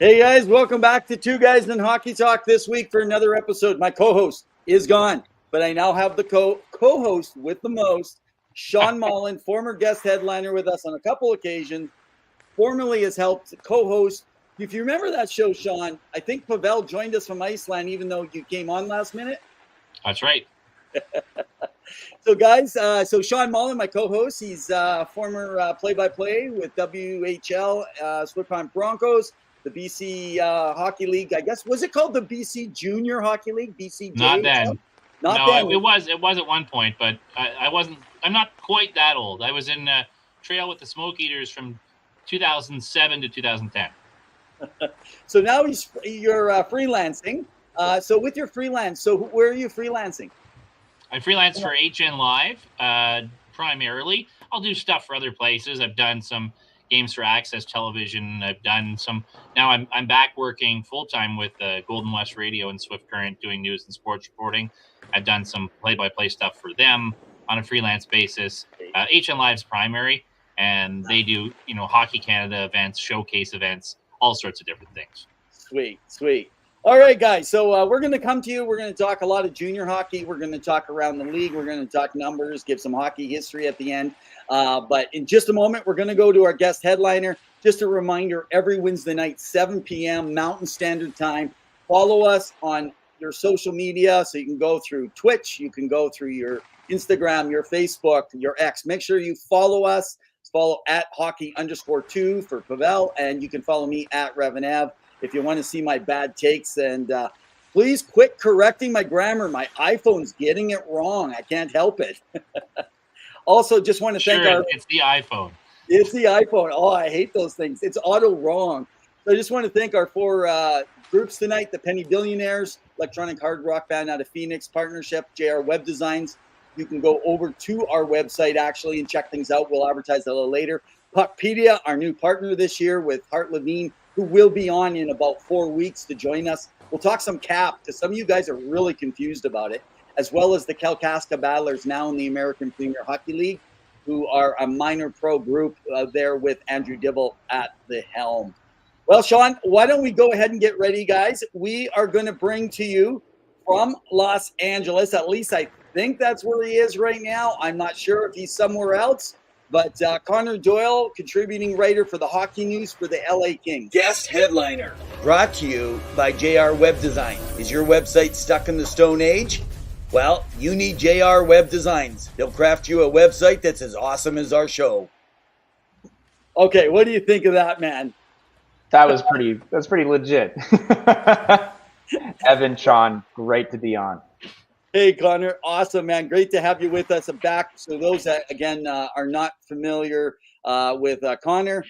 Hey guys, welcome back to Two Guys in Hockey Talk this week for another episode. My co-host is gone, but I now have the co-host with the most, Sean Mullen, former guest headliner with us on a couple occasions, formerly has helped co-host. If you remember that show, Sean, I think Pavel joined us from Iceland, even though you came on last minute. That's right. So guys, so Sean Mullen, my co-host, he's former play-by-play with WHL, Swift Pond Broncos, the BC Hockey League, I guess. Was it called the BC Junior Hockey League? BC Not then. Not no, then. It was at one point, but I'm not quite that old. I was in Trail with the Smoke Eaters from 2007 to 2010. So now you're freelancing. So with your freelance, so where are you freelancing? I freelance for HN Live primarily. I'll do stuff for other places. I've done some games for Access Television. I've done some. Now I'm back working full time with Golden West Radio and Swift Current doing news and sports reporting. I've done some play-by-play stuff for them on a freelance basis. HN Live's primary, and they do Hockey Canada events, showcase events, all sorts of different things. Sweet. All right, guys. So we're going to come to you. We're going to talk a lot of junior hockey. We're going to talk around the league. We're going to talk numbers, give some hockey history at the end. But in just a moment, we're going to go to our guest headliner. Just a reminder, every Wednesday night, 7 p.m. Mountain Standard Time. Follow us on your social media. So you can go through Twitch. You can go through your Instagram, your Facebook, your X. Make sure you follow us. Follow at hockey_2 for Pavel. And you can follow me at REV if you want to see my bad takes. And please quit correcting my grammar. My iPhone's getting it wrong. I can't help it. Also, just want to thank it's the iPhone. It's the iPhone. Oh, I hate those things. It's auto wrong. So I just want to thank our four groups tonight, the Penny Billionaires, electronic hard rock band out of Phoenix, partnership, JR Web Designs. You can go over to our website, actually, and check things out. We'll advertise a little later. Puckpedia, our new partner this year with Hart Levine, who will be on in about 4 weeks to join us. We'll talk some cap, because some of you guys are really confused about it, as well as the Kalkaska Battlers now in the American Premier Hockey League, who are a minor pro group there with Andrew Dibble at the helm. Well, Sean, why don't we go ahead and get ready, guys? We are going to bring to you from Los Angeles, at least I think that's where he is right now. I'm not sure if he's somewhere else. But Connor Doyle, contributing writer for the Hockey News for the LA Kings. Guest headliner. Brought to you by JR Web Design. Is your website stuck in the Stone Age? Well, you need JR Web Designs. They'll craft you a website that's as awesome as our show. Okay, what do you think of that, man? That's pretty legit. Evan, Sean, great to be on. Hey, Connor. Awesome, man. Great to have you with us back. So those that, again, are not familiar with Connor,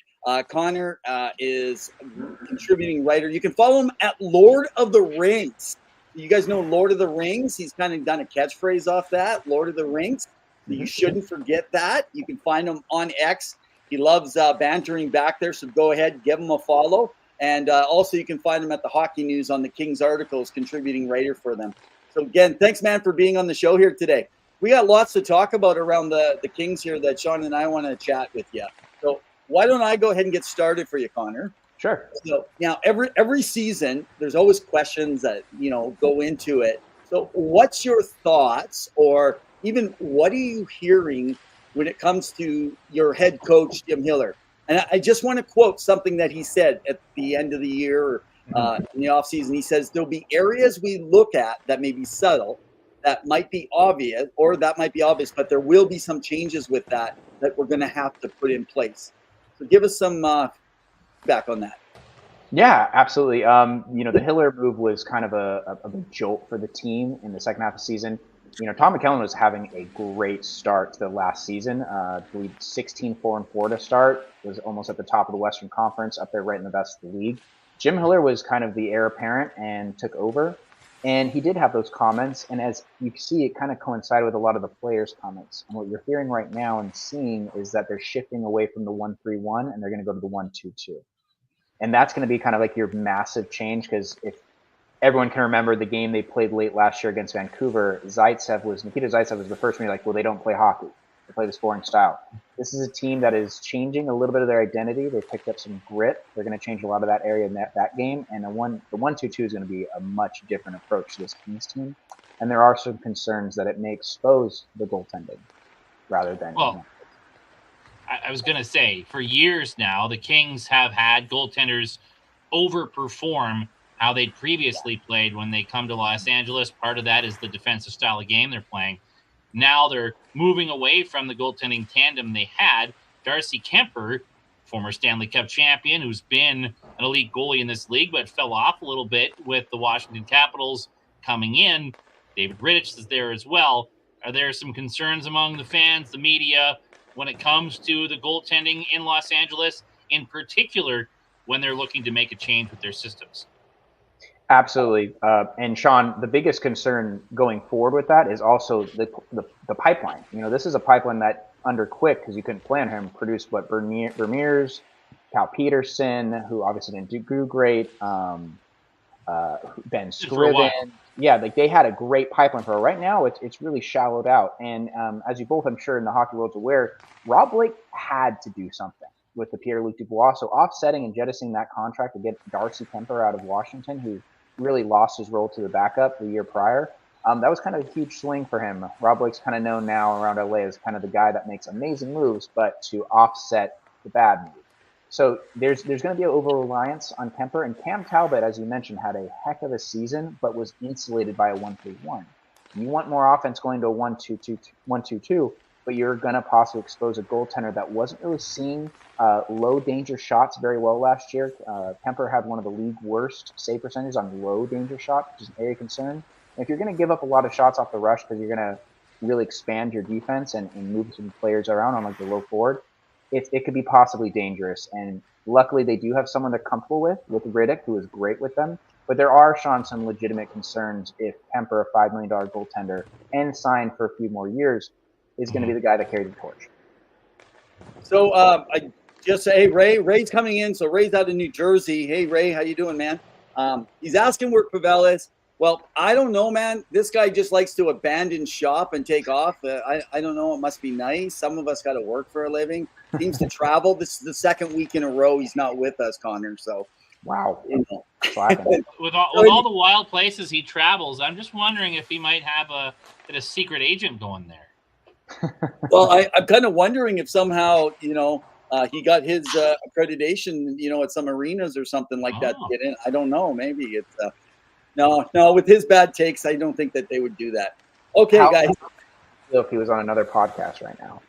Connor is a contributing writer. You can follow him at Lord of the Rings. You guys know Lord of the Rings? He's kind of done a catchphrase off that, Lord of the Rings. You shouldn't forget that. You can find him on X. He loves bantering back there, so go ahead, give him a follow. And also you can find him at the Hockey News on the Kings articles, contributing writer for them. So again, thanks, man, for being on the show here today. We got lots to talk about around the Kings here that Sean and I want to chat with you. So why don't I go ahead and get started for you, Connor? Sure. So now every season, there's always questions that go into it. So what's your thoughts, or even what are you hearing when it comes to your head coach, Jim Hiller? And I just want to quote something that he said at the end of the year, in the offseason. He says there'll be areas we look at that may be subtle, that might be obvious, but there will be some changes with that we're going to have to put in place. So give us some feedback on that. Yeah, absolutely. The Hiller move was kind of a jolt for the team in the second half of the season. Tom McKellen was having a great start to the last season. I believe 16-4-4 to start, was almost at the top of the Western Conference, up there right in the best of the league. Jim Hiller was kind of the heir apparent and took over, and he did have those comments. And as you see, it kind of coincided with a lot of the players' comments. And what you're hearing right now and seeing is that they're shifting away from the 1-3-1, and they're going to go to the 1-2-2. And that's going to be kind of like your massive change, because if everyone can remember the game they played late last year against Vancouver, Nikita Zaitsev was the first one. You're like, well, they don't play hockey. They play this boring style. This is a team that is changing a little bit of their identity. They picked up some grit. They're going to change a lot of that area in that game. And the 1-2-2 is going to be a much different approach to this Kings team. And there are some concerns that it may expose the goaltending rather than. Well, I was going to say, for years now, the Kings have had goaltenders overperform how they'd previously played when they come to Los Angeles. Part of that is the defensive style of game they're playing. Now they're moving away from the goaltending tandem they had. Darcy Kemper, former Stanley Cup champion, who's been an elite goalie in this league, but fell off a little bit with the Washington Capitals coming in. David Rittich is there as well. Are there some concerns among the fans, the media, when it comes to the goaltending in Los Angeles, in particular when they're looking to make a change with their systems? Absolutely. And Sean, the biggest concern going forward with that is also the pipeline. This is a pipeline that under Quick, because you couldn't play on him, produced what Vermeers, Cal Peterson, who obviously didn't do great, Ben Scriven. Yeah, they had a great pipeline for it. Right now, it's really shallowed out. And as you both, I'm sure, in the hockey world's aware, Rob Blake had to do something with the Pierre-Luc Dubois. So offsetting and jettisoning that contract to get Darcy Kemper out of Washington, who really lost his role to the backup the year prior. That was kind of a huge swing for him. Rob Blake's kind of known now around LA as kind of the guy that makes amazing moves, but to offset the bad move. So there's going to be an over-reliance on Kemper. And Cam Talbot, as you mentioned, had a heck of a season, but was insulated by a 1-3-1. You want more offense going to a 1-2-2, but you're going to possibly expose a goaltender that wasn't really seeing low-danger shots very well last year. Kemper had one of the league worst save percentages on low-danger shots, which is an area of concern. And if you're going to give up a lot of shots off the rush because you're going to really expand your defense and move some players around on the low forward, it could be possibly dangerous. And luckily, they do have someone they're comfortable with Riddick, who is great with them. But there are, Sean, some legitimate concerns if Kemper, a $5 million goaltender, and signed for a few more years, is going to be the guy that carries the torch. So I just say, hey, Ray's coming in. So Ray's out of New Jersey. Hey, Ray, how you doing, man? He's asking where Pavel is. Well, I don't know, man. This guy just likes to abandon shop and take off. I don't know. It must be nice. Some of us got to work for a living. Seems to travel. This is the second week in a row he's not with us, Connor. So, wow. With all the wild places he travels, I'm just wondering if he might have a secret agent going there. Well, I'm kind of wondering if somehow, he got his accreditation, at some arenas or something like that to get in. I don't know. Maybe it's no. With his bad takes, I don't think that they would do that. Okay, guys. If he was on another podcast right now.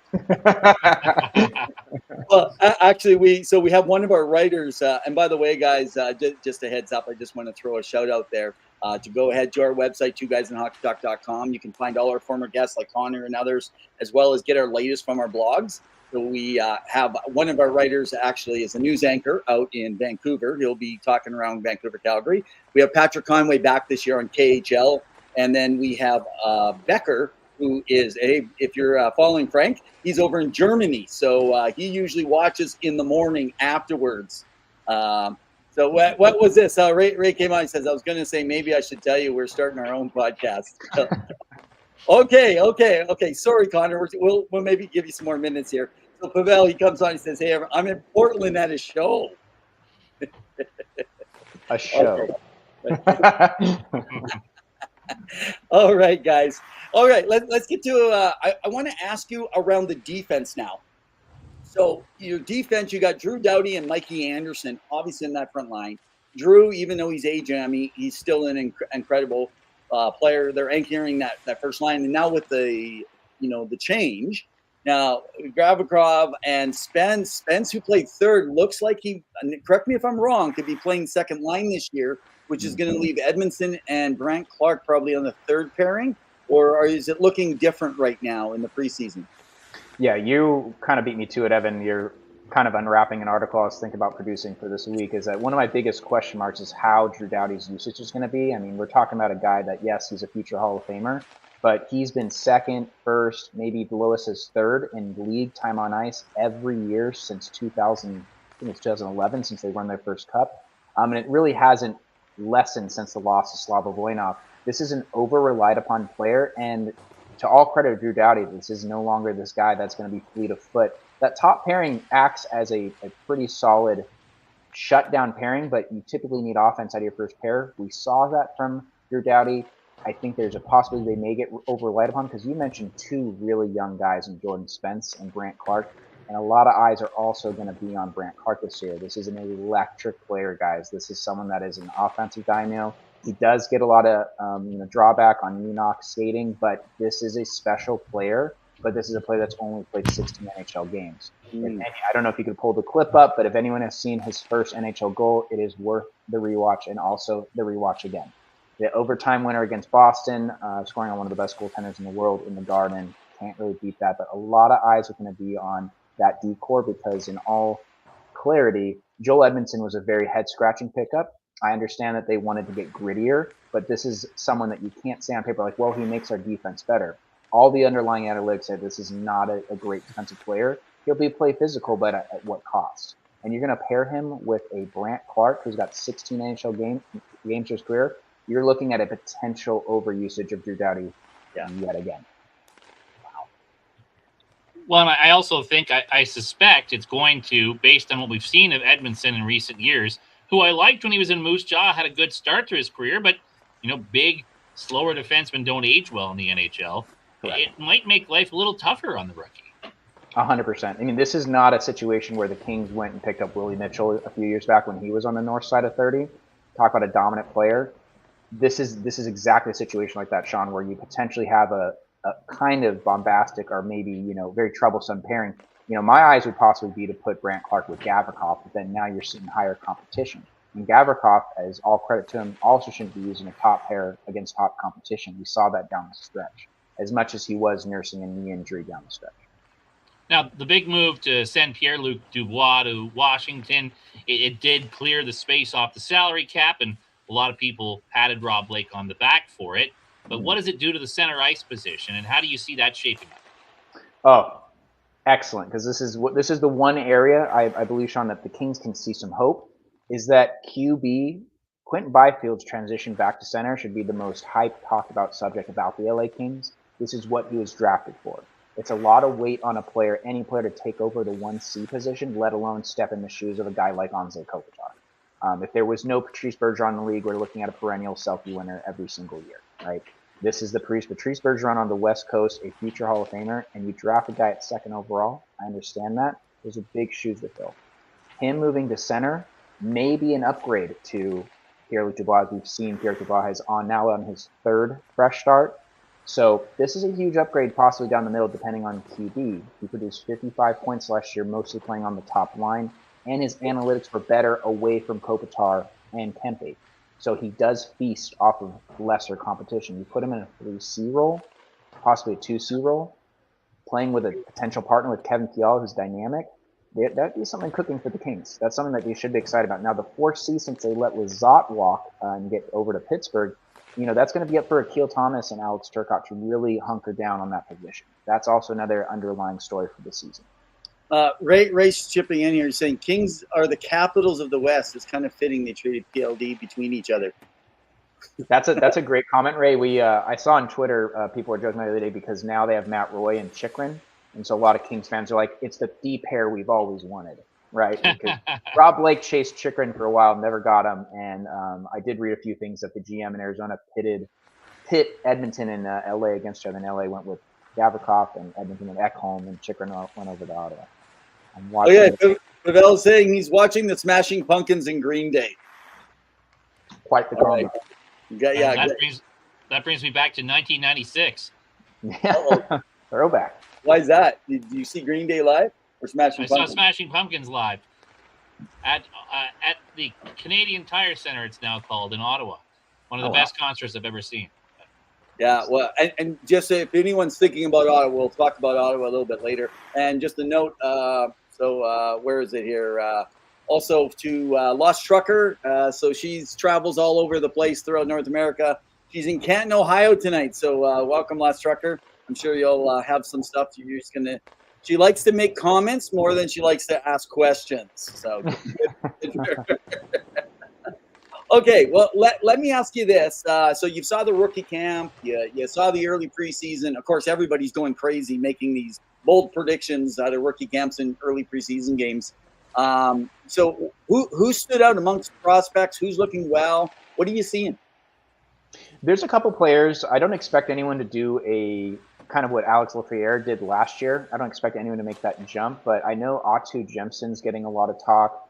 Well, actually, we have one of our writers, and by the way, guys, just a heads up, I just want to throw a shout out there to go ahead to our website, twoguysinhockeytalk.com. You can find all our former guests like Connor and others, as well as get our latest from our blogs. So we have one of our writers actually is a news anchor out in Vancouver. He'll be talking around Vancouver, Calgary. We have Patrick Conway back this year on KHL. And then we have Becker, who is, if you're following Frank, he's over in Germany. So he usually watches in the morning afterwards. So what was this? Ray came on and says, I was going to say, maybe I should tell you we're starting our own podcast. Okay. Sorry, Connor. We'll maybe give you some more minutes here. So Pavel, he comes on and says, hey, I'm in Portland at a show. A show. All right, guys. All right, let's get to I want to ask you around the defense now. So your defense, you got Drew Doughty and Mikey Anderson, obviously in that front line. Drew, even though he's a jammy, he's still an incredible player. They're anchoring that first line. And now with the change, now Gravikov and Spence, who played third, looks like he, correct me if I'm wrong, could be playing second line this year, which is going to leave Edmondson and Brandt Clark probably on the third pairing? Or is it looking different right now in the preseason? Yeah, you kind of beat me to it, Evan. You're kind of unwrapping an article I was thinking about producing for this week. Is that one of my biggest question marks is how Drew Doughty's usage is going to be. I mean, we're talking about a guy that, yes, he's a future Hall of Famer, but he's been second, first, maybe Lewis is third in league time on ice every year since 2011, since they won their first cup. And it really hasn't lessened since the loss of Slava Voinov. This is an over-relied upon player, and to all credit of Drew Doughty, this is no longer this guy that's going to be fleet of foot. That top pairing acts as a pretty solid shutdown pairing, but you typically need offense out of your first pair. We saw that from Drew Doughty. I think there's a possibility they may get over-relied upon, because you mentioned two really young guys in Jordan Spence and Brandt Clarke, and a lot of eyes are also going to be on Brandt Clarke this year. This is an electric player, guys. This is someone that is an offensive dynamo. He does get a lot of drawback on Enoch skating, but this is a special player. But this is a player that's only played 16 NHL games. I don't know if you could pull the clip up, but if anyone has seen his first NHL goal, it is worth the rewatch, and also the rewatch again. The overtime winner against Boston, scoring on one of the best goaltenders in the world in the Garden. Can't really beat that, but a lot of eyes are going to be on that D-core, because in all clarity, Joel Edmondson was a very head-scratching pickup. I understand that they wanted to get grittier, but this is someone that you can't say on paper like, well, he makes our defense better. All the underlying analytics say this is not a great defensive player. He'll be play physical, but at what cost? And you're going to pair him with a Brandt Clarke, who's got 16 NHL games in his career. You're looking at a potential overusage of Drew Doughty yet again. Well, I also think, I suspect it's going to, based on what we've seen of Edmondson in recent years, who I liked when he was in Moose Jaw, had a good start to his career, but, big, slower defensemen don't age well in the NHL. Correct. It might make life a little tougher on the rookie. 100%. I mean, this is not a situation where the Kings went and picked up Willie Mitchell a few years back when he was on the north side of 30. Talk about a dominant player. This is exactly a situation like that, Sean, where you potentially have a kind of bombastic or maybe, very troublesome pairing. My eyes would possibly be to put Brandt Clarke with Gavrikov, but then now you're seeing higher competition. And Gavrikov, as all credit to him, also shouldn't be using a top pair against top competition. We saw that down the stretch, as much as he was nursing a knee injury down the stretch. Now, the big move to send Pierre-Luc Dubois to Washington, it did clear the space off the salary cap, and a lot of people patted Rob Blake on the back for it. But what does it do to the center ice position, and how do you see that shaping up? Oh, excellent, because this is the one area I believe, Sean, that the Kings can see some hope, is that QB Quentin Byfield's transition back to center should be the most hyped, talked about subject about the LA Kings. This is what he was drafted for. It's a lot of weight on any player to take over the 1C position, let alone step in the shoes of a guy like Anze Kopitar. If there was no Patrice Bergeron in the league, we're looking at a perennial Selkie winner every single year, right? This is the Patrice Bergeron on the West Coast, a future Hall of Famer, and you draft a guy at second overall. I understand that. Those are big shoes to fill. Him moving to center may be an upgrade to Pierre-Luc Dubois. We've seen Pierre Dubois is now on his third fresh start. So this is a huge upgrade possibly down the middle depending on QB. He produced 55 points last year, mostly playing on the top line, and his analytics were better away from Kopitar and Kempe. So he does feast off of lesser competition. You put him in a 3C role, possibly a 2C role, playing with a potential partner with Kevin Fiala, who's dynamic. That'd be something cooking for the Kings. That's something that they should be excited about. Now, the 4C, since they let Lizotte walk and get over to Pittsburgh, that's going to be up for Akil Thomas and Alex Turcotte to really hunker down on that position. That's also another underlying story for the season. Ray's chipping in here saying Kings are the Capitals of the West. It's kind of fitting they traded PLD between each other. That's a great comment, Ray. I saw on Twitter people were joking the other day because now they have Matt Roy and Chychrun, and so a lot of Kings fans are like, it's the D pair we've always wanted, right? Because Rob Blake chased Chychrun for a while, never got him, and I did read a few things that the GM in Arizona pit Edmonton and LA against each other, and LA went with Gavrikov and Edmonton and Ekholm, and Chychrun went over to Ottawa. Pavel's saying he's watching the Smashing Pumpkins in Green Day. Quite the combo. Right. That brings me back to 1996. Yeah. Throwback. Why is that? Did you see Green Day live or Smashing Pumpkins? I saw Smashing Pumpkins live at the Canadian Tire Center. It's now called in Ottawa. One of the best concerts I've ever seen. Yeah, well, and just if anyone's thinking about Ottawa, we'll talk about Ottawa a little bit later. And just a note, where is it here? Also to Lost Trucker. So she travels all over the place throughout North America. She's in Canton, Ohio tonight. So welcome, Lost Trucker. I'm sure you'll have some stuff. She likes to make comments more than she likes to ask questions. So Okay, well, let me ask you this. So you saw the rookie camp, you saw the early preseason. Of course, everybody's going crazy making these bold predictions out of rookie camps and early preseason games. So who stood out amongst prospects? Who's looking well? What are you seeing? There's a couple players. I don't expect anyone to do a kind of what Alex Lafreniere did last year. I don't expect anyone to make that jump, but I know Otto Jemson's getting a lot of talk.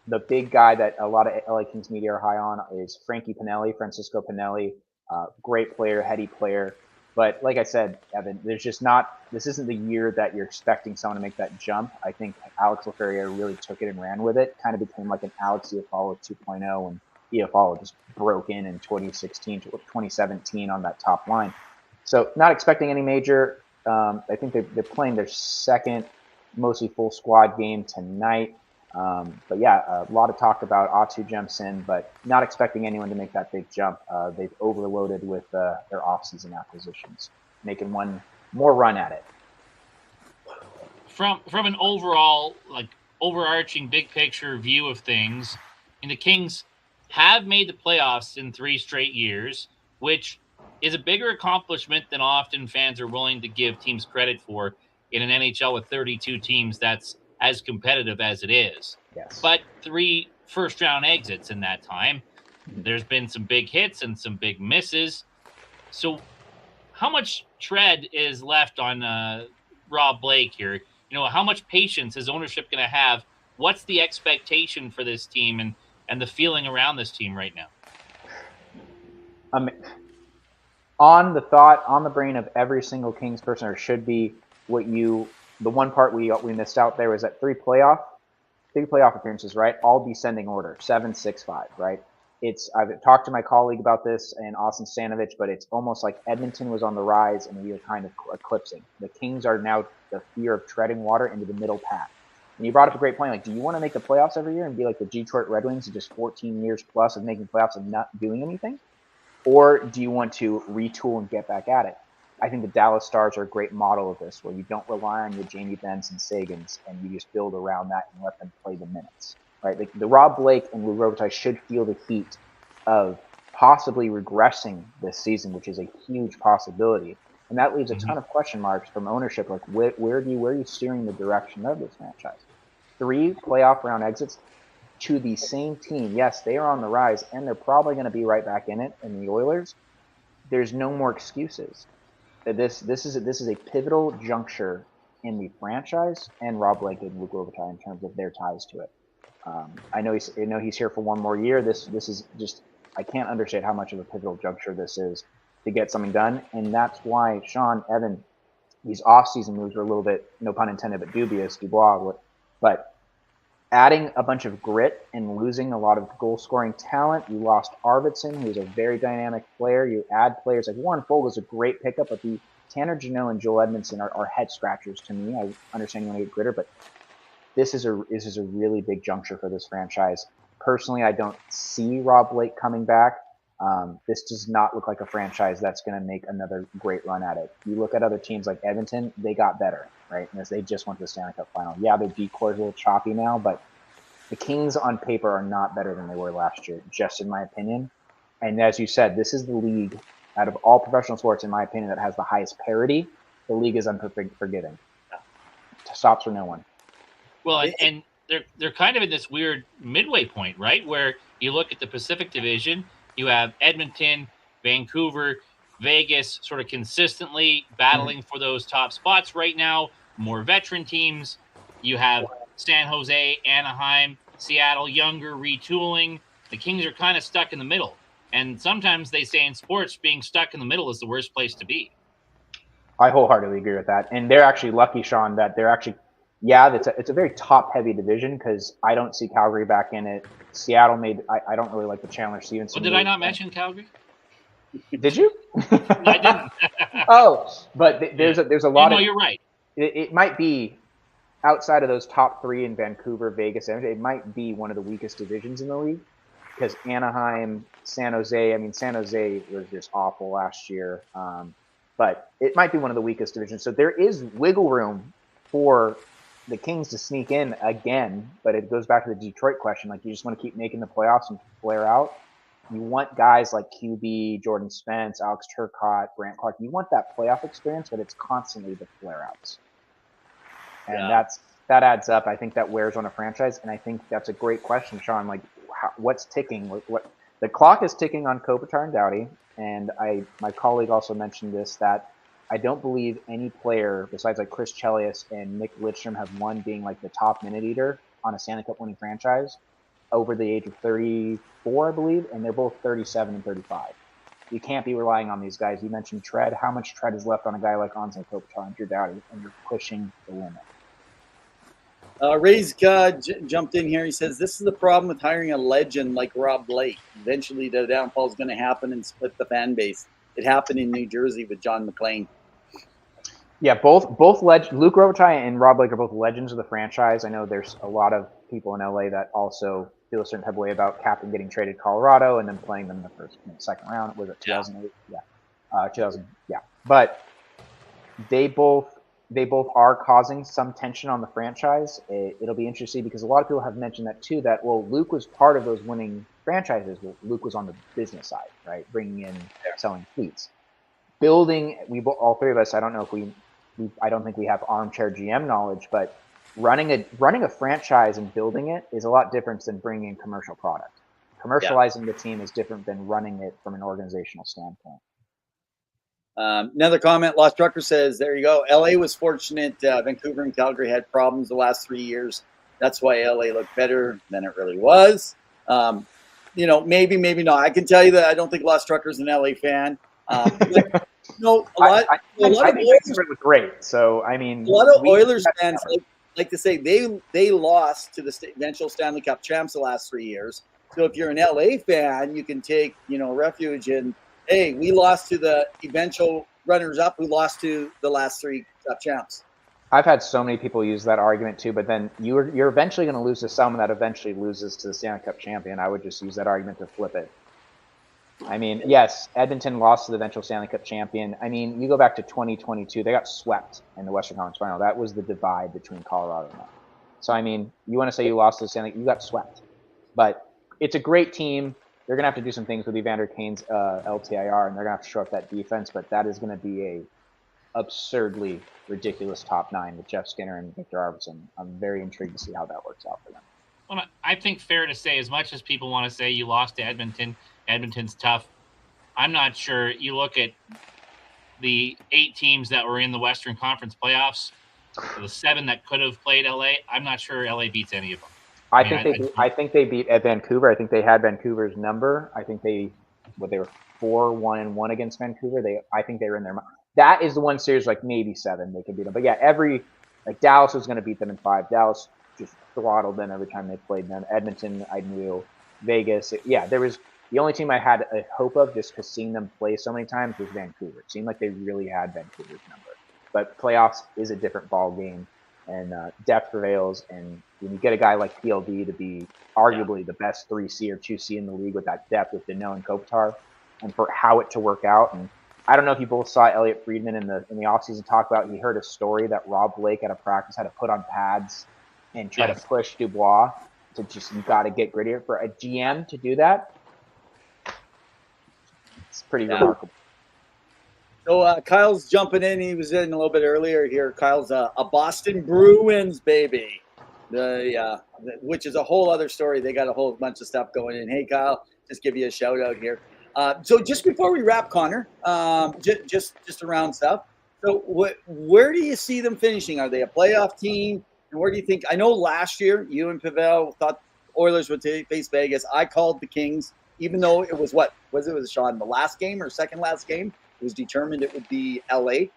The big guy that a lot of LA Kings media are high on is Francisco Pinelli. Great player, heady player. But like I said, Evan, this isn't the year that you're expecting someone to make that jump. I think Alex Lafreniere really took it and ran with it. Kind of became like an Alex Iafallo 2.0, and Iafallo just broke in 2016 to 2017 on that top line. So not expecting any major. I think they're playing their second mostly full squad game tonight. But yeah, a lot of talk about Otto Jemson, but not expecting anyone to make that big jump. They've overloaded with their offseason acquisitions, making one more run at it. From an overall, like, overarching big picture view of things, and the Kings have made the playoffs in 3 straight years, which is a bigger accomplishment than often fans are willing to give teams credit for in an NHL with 32 teams that's as competitive as it is. Yes. But 3 first-round exits in that time. There's been some big hits and some big misses. So how much tread is left on Rob Blake here? How much patience is ownership going to have? What's the expectation for this team and the feeling around this team right now? On the brain of every single Kings person, or should be, the one part we missed out there was that 3 playoff appearances, right? All descending order, 7, 6, 5, right? I've talked to my colleague about this and Austin Stanovich, but it's almost like Edmonton was on the rise and we are kind of eclipsing. The Kings are now the fear of treading water into the middle path. And you brought up a great point. Like, do you want to make the playoffs every year and be like the Detroit Red Wings, just 14 years plus of making playoffs and not doing anything? Or do you want to retool and get back at it? I think the Dallas Stars are a great model of this, where you don't rely on your Jamie Benns and Sagans, and you just build around that and let them play the minutes, right? The Rob Blake and Lou Robitaille should feel the heat of possibly regressing this season, which is a huge possibility. And that leaves a ton of question marks from ownership. Like, where are you steering the direction of this franchise? 3 playoff round exits to the same team. Yes, they are on the rise, and they're probably going to be right back in it in the Oilers. There's no more excuses. This is a pivotal juncture in the franchise and Rob Blake and Luke Robitaille in terms of their ties to it. I know he's here for one more year. This is just, I can't understate how much of a pivotal juncture this is to get something done, and that's why Sean, Evan, these off-season moves were a little bit, no pun intended, but dubious, Dubois, but adding a bunch of grit and losing a lot of goal-scoring talent. You lost Arvidsson, who's a very dynamic player. You add players like Warren Fogel's a great pickup, but the Tanner Jeannot and Joel Edmondson are head scratchers to me. I understand you want to get gritter, but this is a really big juncture for this franchise. Personally, I don't see Rob Blake coming back. This does not look like a franchise that's going to make another great run at it. You look at other teams like Edmonton, they got better, right? And they just went to the Stanley Cup final. Yeah, their decor is a little choppy now, but the Kings on paper are not better than they were last year, just in my opinion. And as you said, this is the league out of all professional sports, in my opinion, that has the highest parity. The league is unforgiving. Stops for no one. Well, and they're kind of in this weird midway point, right? Where you look at the Pacific Division, you have Edmonton, Vancouver, Vegas sort of consistently battling for those top spots right now. More veteran teams. You have San Jose, Anaheim, Seattle, younger, retooling. The Kings are kind of stuck in the middle. And sometimes they say in sports, being stuck in the middle is the worst place to be. I wholeheartedly agree with that. And they're actually lucky, Sean, that they're actually, it's a very top-heavy division because I don't see Calgary back in it. Seattle I don't really like the Chandler Stevenson. Well, did I not mention Calgary? Did you? No, I didn't. But there's a lot of. No, you're right. It might be outside of those top 3 in Vancouver, Vegas, it might be one of the weakest divisions in the league because Anaheim, San Jose. I mean, San Jose was just awful last year, but it might be one of the weakest divisions. So there is wiggle room for the Kings to sneak in again, but it goes back to the Detroit question. Like, you just want to keep making the playoffs and flare out. You want guys like QB, Jordan Spence, Alex Turcotte, Grant Clark. You want that playoff experience, but it's constantly the flare outs. And that adds up. I think that wears on a franchise. And I think that's a great question, Sean. Like, what's ticking? What the clock is ticking on Kopitar and Doughty. And my colleague also mentioned this, that I don't believe any player besides like Chris Chelios and Nick Lidstrom have won being like the top minute eater on a Stanley Cup winning franchise over the age of 34, I believe, and they're both 37 and 35. You can't be relying on these guys. You mentioned tread. How much tread is left on a guy like Anze Kopitar and Drew Doughty, and you're pushing the limit? Ray's jumped in here. He says, this is the problem with hiring a legend like Rob Blake. Eventually, the downfall is going to happen and split the fan base. It happened in New Jersey with John McClain. Yeah, both Luke Robitaille and Rob Blake are both legends of the franchise. I know there's a lot of people in LA that also feel a certain type of way about Captain getting traded to Colorado and then playing them in the second round. Was it 2008? Yeah. 2000. Yeah. But they both are causing some tension on the franchise. It'll be interesting because a lot of people have mentioned that too, that, well, Luke was part of those winning franchises. Well, Luke was on the business side, right? Bringing in, selling fleets. Building, all three of us, I don't know if I don't think we have armchair GM knowledge, but running a franchise and building it is a lot different than bringing in commercial product. Commercializing the team is different than running it from an organizational standpoint. Another comment, Lost Trucker says, there you go. LA was fortunate. Vancouver and Calgary had problems the last 3 years. That's why LA looked better than it really was. Maybe not. I can tell you that I don't think Lost Trucker's an LA fan. I think Vancouver was great. So, I mean, a lot of Oilers fans like to say they lost to the eventual Stanley Cup champs the last 3 years. So if you're an LA fan, you can take, refuge in, hey, we lost to the eventual runners-up who lost to the last 3 Cup champs. I've had so many people use that argument too, but then you're eventually going to lose to someone that eventually loses to the Stanley Cup champion. I would just use that argument to flip it. I mean, yes, Edmonton lost to the eventual Stanley Cup champion. I mean, you go back to 2022, they got swept in the Western Conference Final. That was the divide between Colorado and them. So, I mean, you want to say you lost to the Stanley Cup, you got swept. But it's a great team. They're going to have to do some things with Evander Kane's LTIR, and they're going to have to show up that defense, but that is going to be a absurdly ridiculous top 9 with Jeff Skinner and Victor Arvidsson. I'm very intrigued to see how that works out for them. Well, I think fair to say, as much as people want to say you lost to Edmonton, Edmonton's tough, I'm not sure. You look at the 8 teams that were in the Western Conference playoffs, the 7 that could have played LA, I'm not sure LA beats any of them. I think they beat at Vancouver. I think they had Vancouver's number. I think they were 4-1-1 against Vancouver. I think they were in their. That is the one series like maybe 7 they could beat them. But yeah, Dallas was going to beat them in 5. Dallas just throttled them every time they played them. Edmonton, I knew. Vegas, there was the only team I had a hope of just because seeing them play so many times was Vancouver. It seemed like they really had Vancouver's number. But playoffs is a different ball game. And depth prevails, and when you get a guy like PLD to be arguably the best 3C or 2C in the league with that depth with Dano and Kopitar, and for how it to work out. And I don't know if you both saw Elliot Friedman in the offseason talk about, he heard a story that Rob Blake at a practice had to put on pads and try to push Dubois to just, you got to get grittier. For a GM to do that, it's pretty remarkable. So Kyle's jumping in. He was in a little bit earlier here. Kyle's a Boston Bruins baby, which is a whole other story. They got a whole bunch of stuff going in. Hey, Kyle, just give you a shout out here. So just before we wrap, Connor, just around stuff. So where do you see them finishing? Are they a playoff team? And where do you think? I know last year you and Pavel thought Oilers would face Vegas. I called the Kings, even though it was Sean, the last game or second last game. It was determined it would be LA.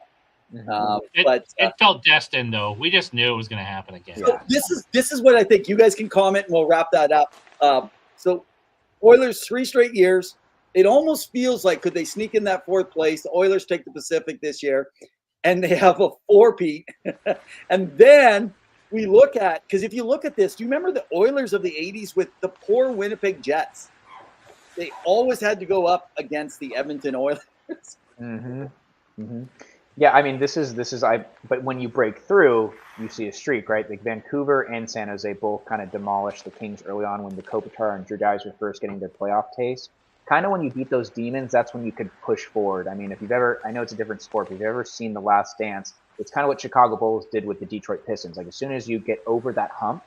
It felt destined, though. We just knew it was going to happen again. So this is what I think. You guys can comment, and we'll wrap that up. So Oilers 3 straight years. It almost feels like, could they sneak in that 4th place? The Oilers take the Pacific this year, and they have a 4-peat. And then we look at, because if you look at this, do you remember the Oilers of the 80s with the poor Winnipeg Jets? They always had to go up against the Edmonton Oilers. Yeah, I mean, but when you break through, you see a streak, right? Like Vancouver and San Jose both kind of demolished the Kings early on when the Kopitar and Drew Dowdy were first getting their playoff taste. Kind of when you beat those demons, that's when you could push forward. I mean, I know it's a different sport, but if you've ever seen The Last Dance, it's kind of what Chicago Bulls did with the Detroit Pistons. Like as soon as you get over that hump,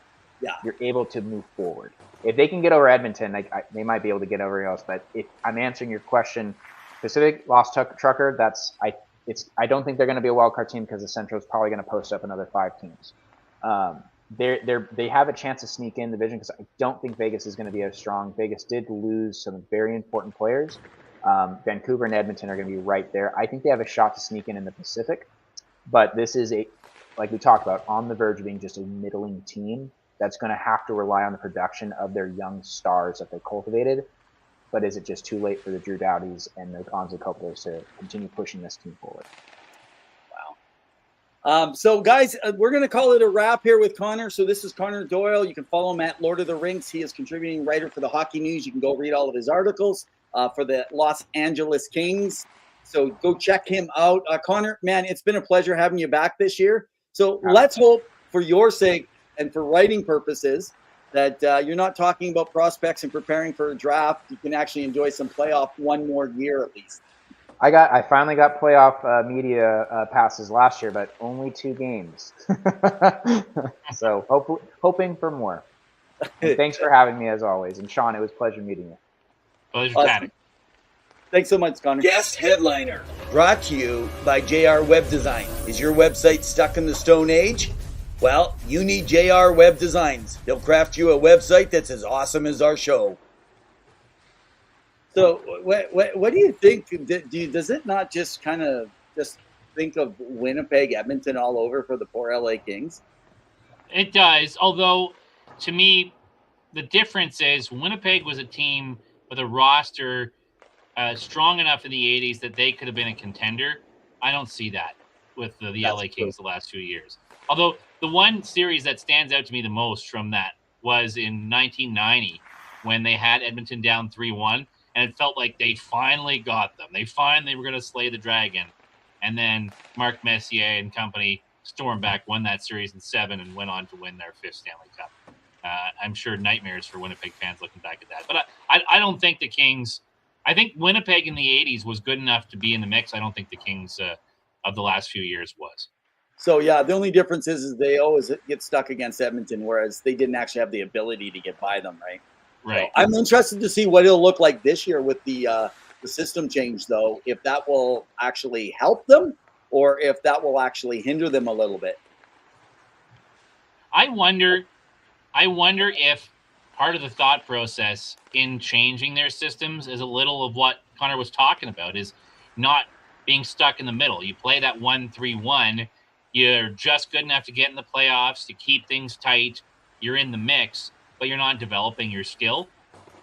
you're able to move forward. If they can get over Edmonton, they might be able to get over else. But if I'm answering your question, Pacific lost Trucker, I don't think they're going to be a wild card team because the Central is probably going to post up another 5 teams. They have a chance to sneak in the division because I don't think Vegas is going to be as strong. Vegas did lose some very important players. Vancouver and Edmonton are going to be right there. I think they have a shot to sneak in the Pacific, but this is like we talked about, on the verge of being just a middling team that's going to have to rely on the production of their young stars that they cultivated. But is it just too late for the Drew Dowdys and the Anze Kopitars to continue pushing this team forward? Wow. So, guys, we're going to call it a wrap here with Connor. So this is Connor Doyle. You can follow him at Lord of the Rinks. He is contributing writer for the Hockey News. You can go read all of his articles for the Los Angeles Kings. So go check him out. Connor, man, it's been a pleasure having you back this year. So let's hope, for your sake and for writing purposes, that you're not talking about prospects and preparing for a draft. You can actually enjoy some playoff one more year at least. I finally got playoff media passes last year, but only 2 games. So hoping for more. And thanks for having me as always. And Sean, it was a pleasure meeting you. Pleasure chatting. Thanks so much, Connor. Guest headliner, brought to you by JR Web Design. Is your website stuck in the Stone Age? Well, you need JR Web Designs. They'll craft you a website that's as awesome as our show. So what do you think? Does it not just kind of just think of Winnipeg, Edmonton all over for the poor LA Kings? It does. Although, to me, the difference is Winnipeg was a team with a roster strong enough in the 80s that they could have been a contender. I don't see that with the LA Kings the last 2 years. Although the one series that stands out to me the most from that was in 1990 when they had Edmonton down 3-1, and it felt like they finally got them. They were going to slay the dragon. And then Marc Messier and company stormed back, won that series in 7, and went on to win their 5th Stanley Cup. I'm sure nightmares for Winnipeg fans looking back at that. But I don't think the Kings – I think Winnipeg in the 80s was good enough to be in the mix. I don't think the Kings of the last few years was. So, yeah, the only difference is they always get stuck against Edmonton, whereas they didn't actually have the ability to get by them, right? Right. So I'm interested to see what it'll look like this year with the system change, though, if that will actually help them or if that will actually hinder them a little bit. I wonder if part of the thought process in changing their systems is a little of what Connor was talking about, is not being stuck in the middle. You play that 1-3-1. You're just good enough to get in the playoffs, to keep things tight. You're in the mix, but you're not developing your skill.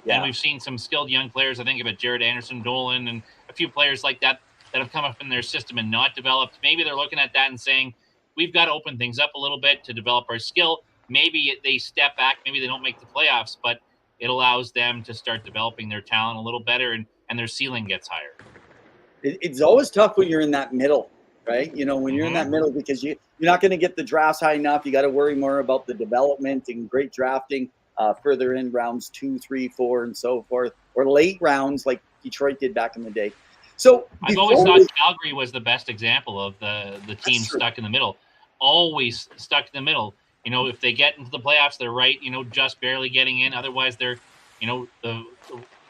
Yeah. And we've seen some skilled young players. I think about Jared Anderson, Doyle, and a few players like that have come up in their system and not developed. Maybe they're looking at that and saying, we've got to open things up a little bit to develop our skill. Maybe they step back. Maybe they don't make the playoffs, but it allows them to start developing their talent a little better, and their ceiling gets higher. It's always tough when you're in that middle, right? You know, when you're in that middle, because you're not going to get the drafts high enough. You got to worry more about the development and great drafting further in rounds 2, 3, 4, and so forth, or late rounds like Detroit did back in the day. So I've always thought Calgary was the best example of the team stuck in the middle. Always stuck in the middle. You know, if they get into the playoffs, they're right, just barely getting in. Otherwise, they're, the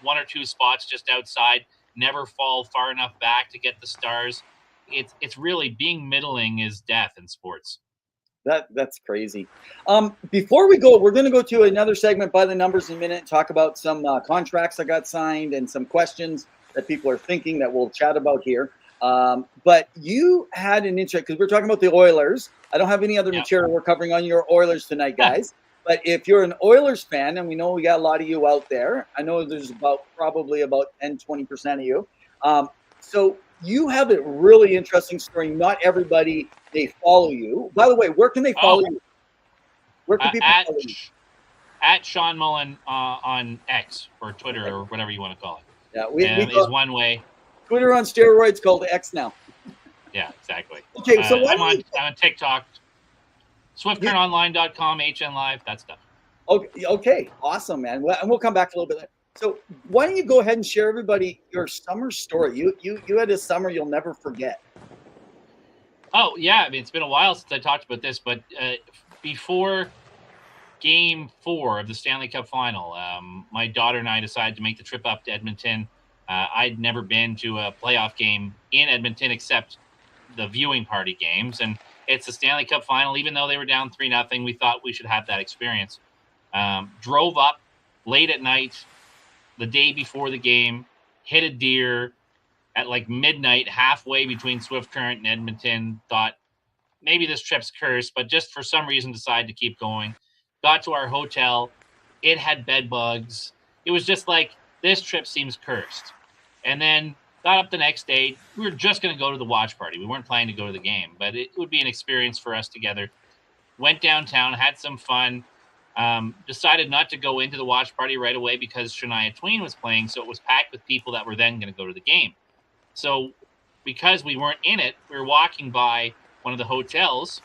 1 or 2 spots just outside, never fall far enough back to get the stars. It's really, being middling is death in sports. That's crazy. Before we go, we're going to go to another segment by the numbers in a minute, talk about some contracts that got signed and some questions that people are thinking that we'll chat about here. But you had an interest, because we're talking about the Oilers. I don't have any other material we're covering on your Oilers tonight, guys. But if you're an Oilers fan, and we know we got a lot of you out there, I know there's probably about 10-20% of you. So you have a really interesting story. Not everybody, they follow you. By the way, where can they follow you? Where can people follow you? At Sean Mullen on X or Twitter or whatever you want to call it. Yeah, is one way. Twitter on steroids called X now. Yeah, exactly. Okay, so I'm on TikTok, SwiftCurrentOnline.com, HN Live, that stuff. Okay, awesome, man. Well, and we'll come back a little bit later. So why don't you go ahead and share everybody your summer story? You had a summer you'll never forget. Oh yeah, I mean it's been a while since I talked about this, but before Game 4 of the Stanley Cup Final, my daughter and I decided to make the trip up to Edmonton. I'd never been to a playoff game in Edmonton except the viewing party games, and it's the Stanley Cup Final. Even though they were down 3-0, we thought we should have that experience. Drove up late at night, the day before the game, hit a deer at like midnight, halfway between Swift Current and Edmonton. Thought maybe this trip's cursed, but just for some reason decided to keep going. Got to our hotel. It had bed bugs. It was just like, this trip seems cursed. And then got up the next day. We were just going to go to the watch party. We weren't planning to go to the game, but it would be an experience for us together. Went downtown, had some fun. Decided not to go into the watch party right away because Shania Twain was playing, so it was packed with people that were then going to go to the game. So because we weren't in it, we were walking by one of the hotels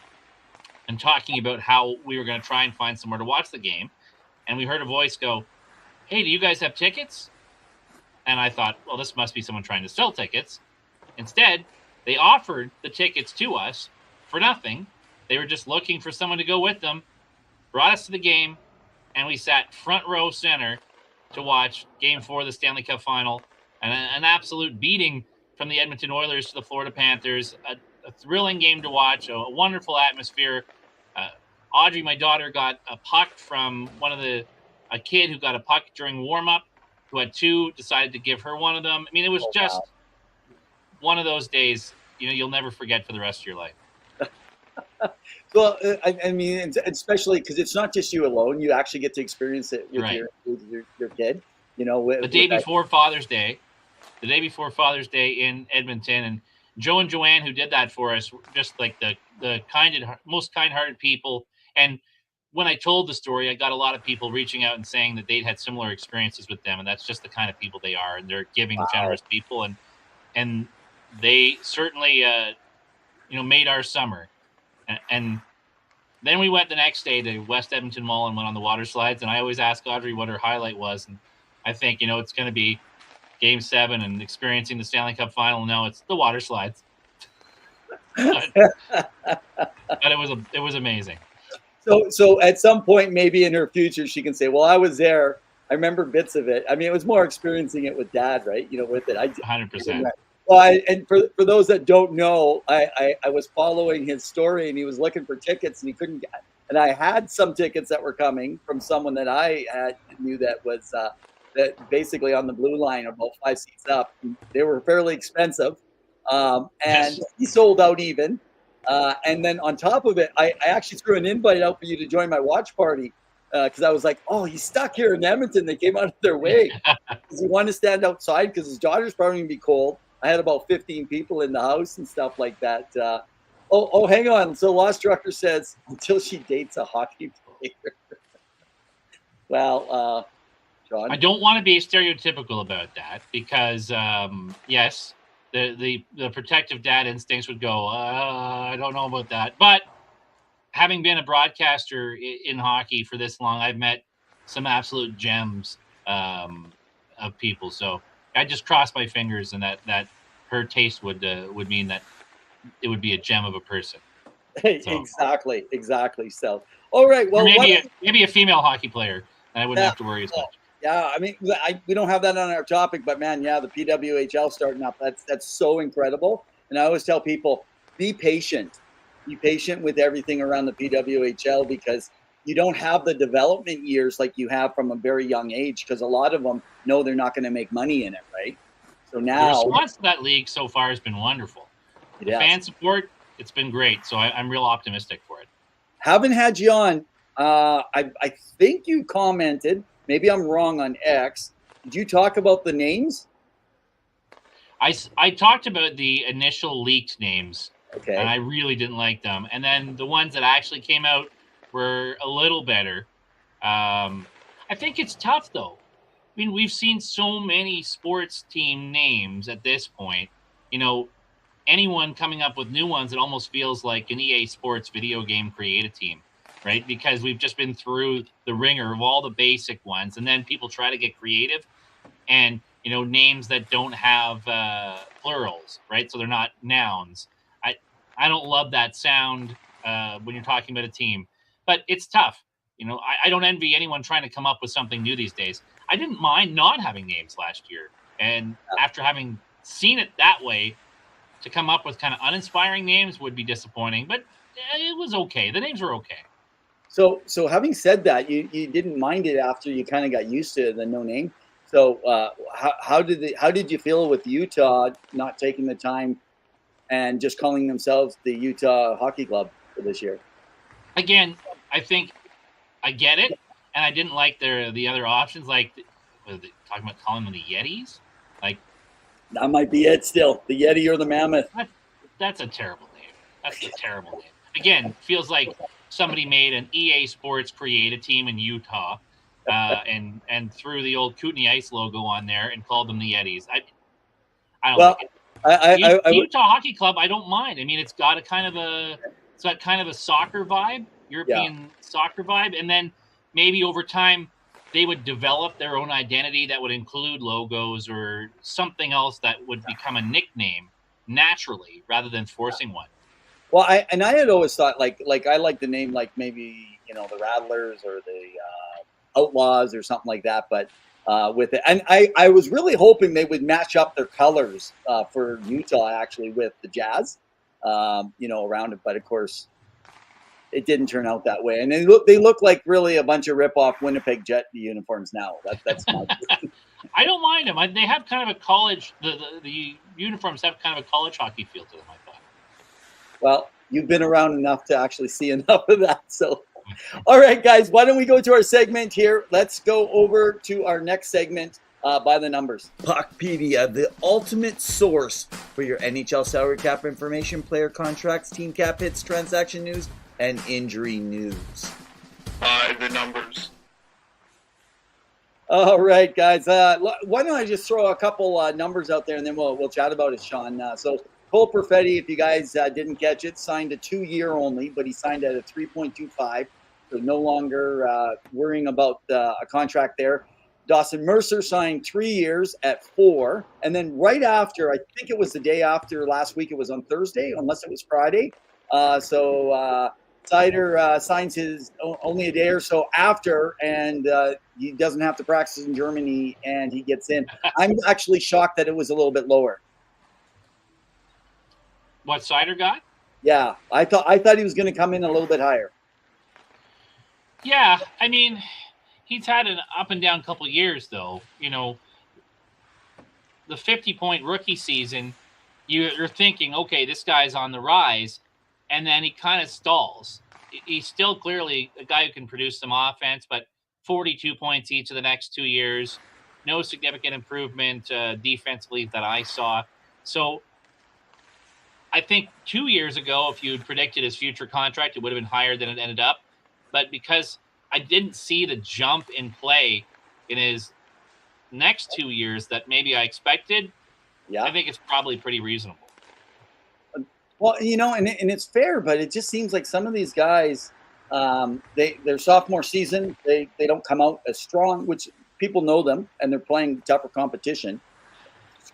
and talking about how we were going to try and find somewhere to watch the game. And we heard a voice go, "Hey, do you guys have tickets?" And I thought, well, this must be someone trying to sell tickets. Instead, they offered the tickets to us for nothing. They were just looking for someone to go with them, brought us to the game, and we sat front row center to watch Game 4 of the Stanley Cup Final. And an absolute beating from the Edmonton Oilers to the Florida Panthers. A thrilling game to watch, a wonderful atmosphere. Audrey, my daughter, got a puck from a kid who got a puck during warm-up, who had two, decided to give her one of them. I mean, it was just one of those days, you'll never forget for the rest of your life. Well, I mean, especially because it's not just you alone. You actually get to experience it with your kid. The day before Father's Day in Edmonton, and Joe and Joanne, who did that for us, just like the most kind-hearted people. And when I told the story, I got a lot of people reaching out and saying that they'd had similar experiences with them, and that's just the kind of people they are, and they're giving, generous people, and they certainly made our summer. And then we went the next day to West Edmonton Mall and went on the water slides, and I always ask Audrey what her highlight was, and I think it's going to be Game 7 and experiencing the Stanley Cup Final. No, it's the water slides. but it was amazing. So at some point, maybe in her future, she can say, "Well, I was there. I remember bits of it." I mean, it was more experiencing it with Dad, right? With it. 100%. Well, and for those that don't know, I was following his story, and he was looking for tickets, and he couldn't get. And I had some tickets that were coming from someone that I knew that was that basically on the blue line, about 5 seats up. They were fairly expensive, and he sold out even. And then on top of it, I actually threw an invite out for you to join my watch party because I was like, "Oh, he's stuck here in Edmonton." They came out of their way because he wanted to stand outside because his daughter's probably going to be cold. I had about 15 people in the house and stuff like that. Hang on. So Lost Trucker says, until she dates a hockey player. Well, John. I don't want to be stereotypical about that because, yes, the protective dad instincts would go, I don't know about that. But having been a broadcaster in hockey for this long, I've met some absolute gems of people. So I just crossed my fingers, and that her taste would mean that it would be a gem of a person. So. Exactly. So, all right. Well, maybe a female hockey player, and I wouldn't have to worry as much. Yeah, I mean, we don't have that on our topic, but man, yeah, the PWHL starting up, that's so incredible. And I always tell people, be patient. Be patient with everything around the PWHL because you don't have the development years like you have from a very young age because a lot of them know they're not going to make money in it, right? So now the response to that league so far has been wonderful. The fan support, it's been great. So I'm real optimistic for it. Haven't had you on. I think you commented. Maybe I'm wrong on X. Did you talk about the names? I talked about the initial leaked names, okay, and I really didn't like them. And then the ones that actually came out were a little better. I think it's tough, though. I mean, we've seen so many sports team names at this point. anyone coming up with new ones, it almost feels like an EA Sports video game creative team, right? Because we've just been through the ringer of all the basic ones, and then people try to get creative and, names that don't have plurals, right? So they're not nouns. I don't love that sound when you're talking about a team, but it's tough. I don't envy anyone trying to come up with something new these days. I didn't mind not having names last year. And after having seen it that way, to come up with kind of uninspiring names would be disappointing, but it was okay. The names were okay. So having said that, you didn't mind it after you kind of got used to the no name. So how did you feel with Utah not taking the time and just calling themselves the Utah Hockey Club for this year? Again, I think I get it, and I didn't like the other options, like talking about calling them the Yetis. Like, that might be it still, the Yeti or the Mammoth. That's a terrible name. That's a terrible name. Again, feels like somebody made an EA Sports creative team in Utah and threw the old Kootenay Ice logo on there and called them the Yetis. I don't like it. Utah Hockey Club, I don't mind. I mean, it's got kind of a soccer vibe, European soccer vibe, and then maybe over time they would develop their own identity that would include logos or something else that would become a nickname naturally rather than forcing one. Well, I had always thought like I like the name, like maybe the Rattlers or the Outlaws or something like that, but with it, and I was really hoping they would match up their colors for Utah actually with the Jazz, around it, but of course it didn't turn out that way, and they look like really a bunch of rip-off Winnipeg Jet uniforms now. That's not I don't mind them. They have kind of a college. The uniforms have kind of a college hockey feel to them, I thought. Well, you've been around enough to actually see enough of that. So, all right, guys, why don't we go to our segment here? Let's go over to our next segment, By the Numbers. Puckpedia, the ultimate source for your NHL salary cap information, player contracts, team cap hits, transaction news, and injury news. By the numbers. All right, guys. Why don't I just throw a couple numbers out there, and then we'll chat about it, Sean. So Cole Perfetti, if you guys didn't catch it, signed a 2-year only, but he signed at a 3.25, so no longer worrying about a contract there. Dawson Mercer signed 3 years at 4, and then right after, I think it was the day after last week, it was on Thursday, unless it was Friday. Seider signs his only a day or so after, and he doesn't have to practice in Germany, and he gets in. I'm actually shocked that it was a little bit lower. What Seider got? Yeah, I thought he was going to come in a little bit higher. Yeah, I mean, he's had an up and down couple of years, though. The 50-point rookie season, you're thinking, okay, this guy's on the rise, and then he kind of stalls. He's still clearly a guy who can produce some offense, but 42 points each of the next 2 years, no significant improvement defensively that I saw. So I think 2 years ago, if you'd predicted his future contract, it would have been higher than it ended up. But because I didn't see the jump in play in his next 2 years that maybe I expected, I think it's probably pretty reasonable. Well, and it's fair, but it just seems like some of these guys, their sophomore season, they don't come out as strong, which people know them, and they're playing tougher competition.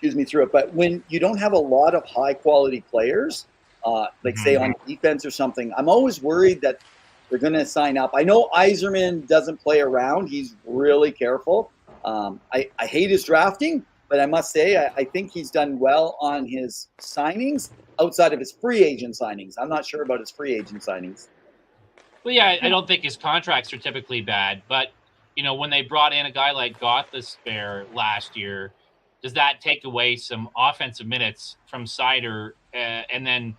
Through it. But when you don't have a lot of high quality players, say on defense or something, I'm always worried that they're going to sign up. I know Yzerman doesn't play around. He's really careful. I hate his drafting, but I must say, I think he's done well on his signings outside of his free agent signings. I'm not sure about his free agent signings. Well, yeah, I don't think his contracts are typically bad, but, when they brought in a guy like Gothisbehere last year, does that take away some offensive minutes from Seider and then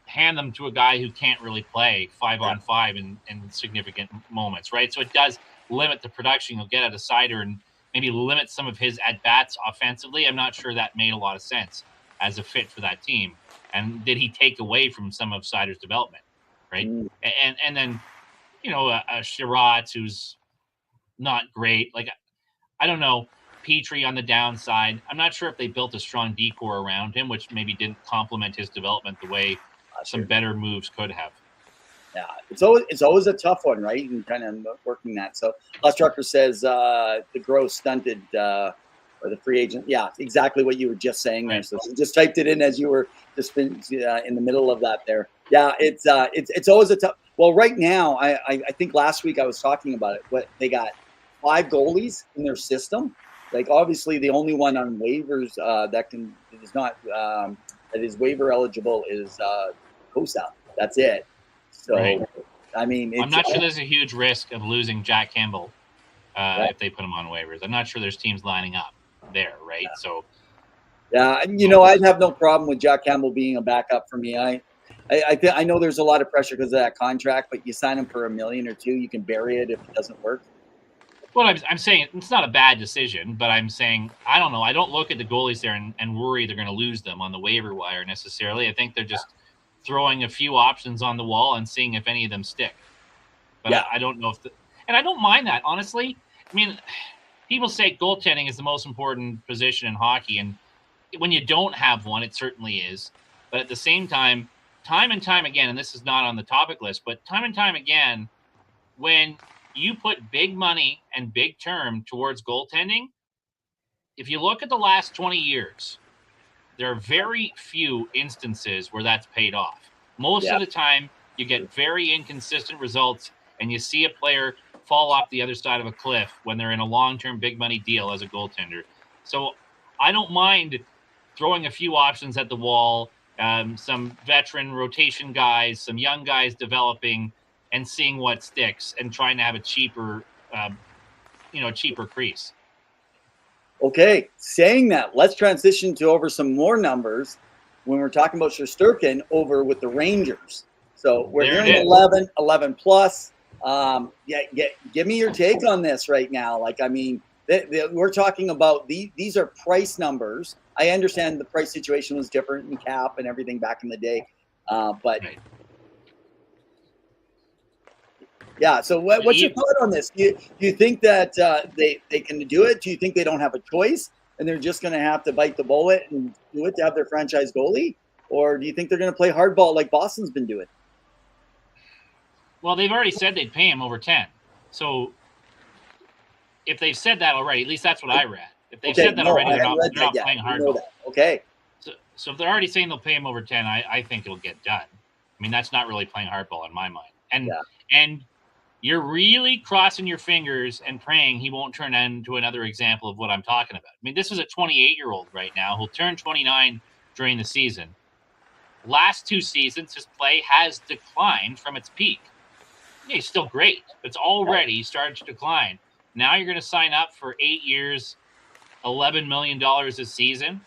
hand them to a guy who can't really play 5-on-5 in significant moments, right? So it does limit the production you'll get out of Seider and maybe limit some of his at-bats offensively. I'm not sure that made a lot of sense as a fit for that team. And did he take away from some of Seider's development, right? And then, a Sherratt who's not great. Like, I don't know. Petrie on the downside. I'm not sure if they built a strong decor around him, which maybe didn't complement his development the way some better moves could have. Yeah, it's always a tough one, right? And kind of working that. So Les Trucker says the growth stunted or the free agent. Yeah, exactly what you were just saying there. So she just typed it in as you were just been in the middle of that there. Yeah, it's always a tough. Well, right now, I think last week I was talking about it. What they got 5 goalies in their system. Like obviously the only one on waivers that is waiver eligible is Kosa. That's it. So I mean, I'm not sure there's a huge risk of losing Jack Campbell if they put him on waivers. I'm not sure there's teams lining up there, right? Yeah. So yeah, I'd have no problem with Jack Campbell being a backup for me. I know there's a lot of pressure because of that contract, but you sign him for $1 million or $2 million, you can bury it if it doesn't work. Well, I'm saying it's not a bad decision, but I'm saying, I don't know. I don't look at the goalies there and worry they're going to lose them on the waiver wire necessarily. I think they're just throwing a few options on the wall and seeing if any of them stick. But I don't know and I don't mind that, honestly. I mean, people say goaltending is the most important position in hockey, and when you don't have one, it certainly is. But at the same time and time again, and this is not on the topic list, but time and time again, when you put big money and big term towards goaltending, if you look at the last 20 years, there are very few instances where that's paid off. Most of the time, you get very inconsistent results, and you see a player fall off the other side of a cliff when they're in a long-term big money deal as a goaltender. So I don't mind throwing a few options at the wall, some veteran rotation guys, some young guys developing, and seeing what sticks and trying to have a cheaper crease. Okay, saying that, let's transition to over some more numbers when we're talking about Shesterkin over with the Rangers. So we're hearing 11 plus. Give me your take on this right now. Like, I mean, we're talking about these are price numbers. I understand the price situation was different in cap and everything back in the day, but. Right. Yeah. So what's your thought on this? Do you think that they can do it? Do you think they don't have a choice and they're just going to have to bite the bullet and do it to have their franchise goalie? Or do you think they're going to play hardball like Boston's been doing? Well, they've already said they'd pay him over 10. So if they've said that already, at least that's what I read. If they've said that already, they're not playing hardball. Okay. So if they're already saying they'll pay him over 10, I think it'll get done. I mean, that's not really playing hardball in my mind. And you're really crossing your fingers and praying he won't turn into another example of what I'm talking about. I mean, this is a 28-year-old right now who'll turn 29 during the season. Last 2 seasons, his play has declined from its peak. Yeah, he's still great. It's already started to decline. Now you're going to sign up for 8 years, $11 million a season.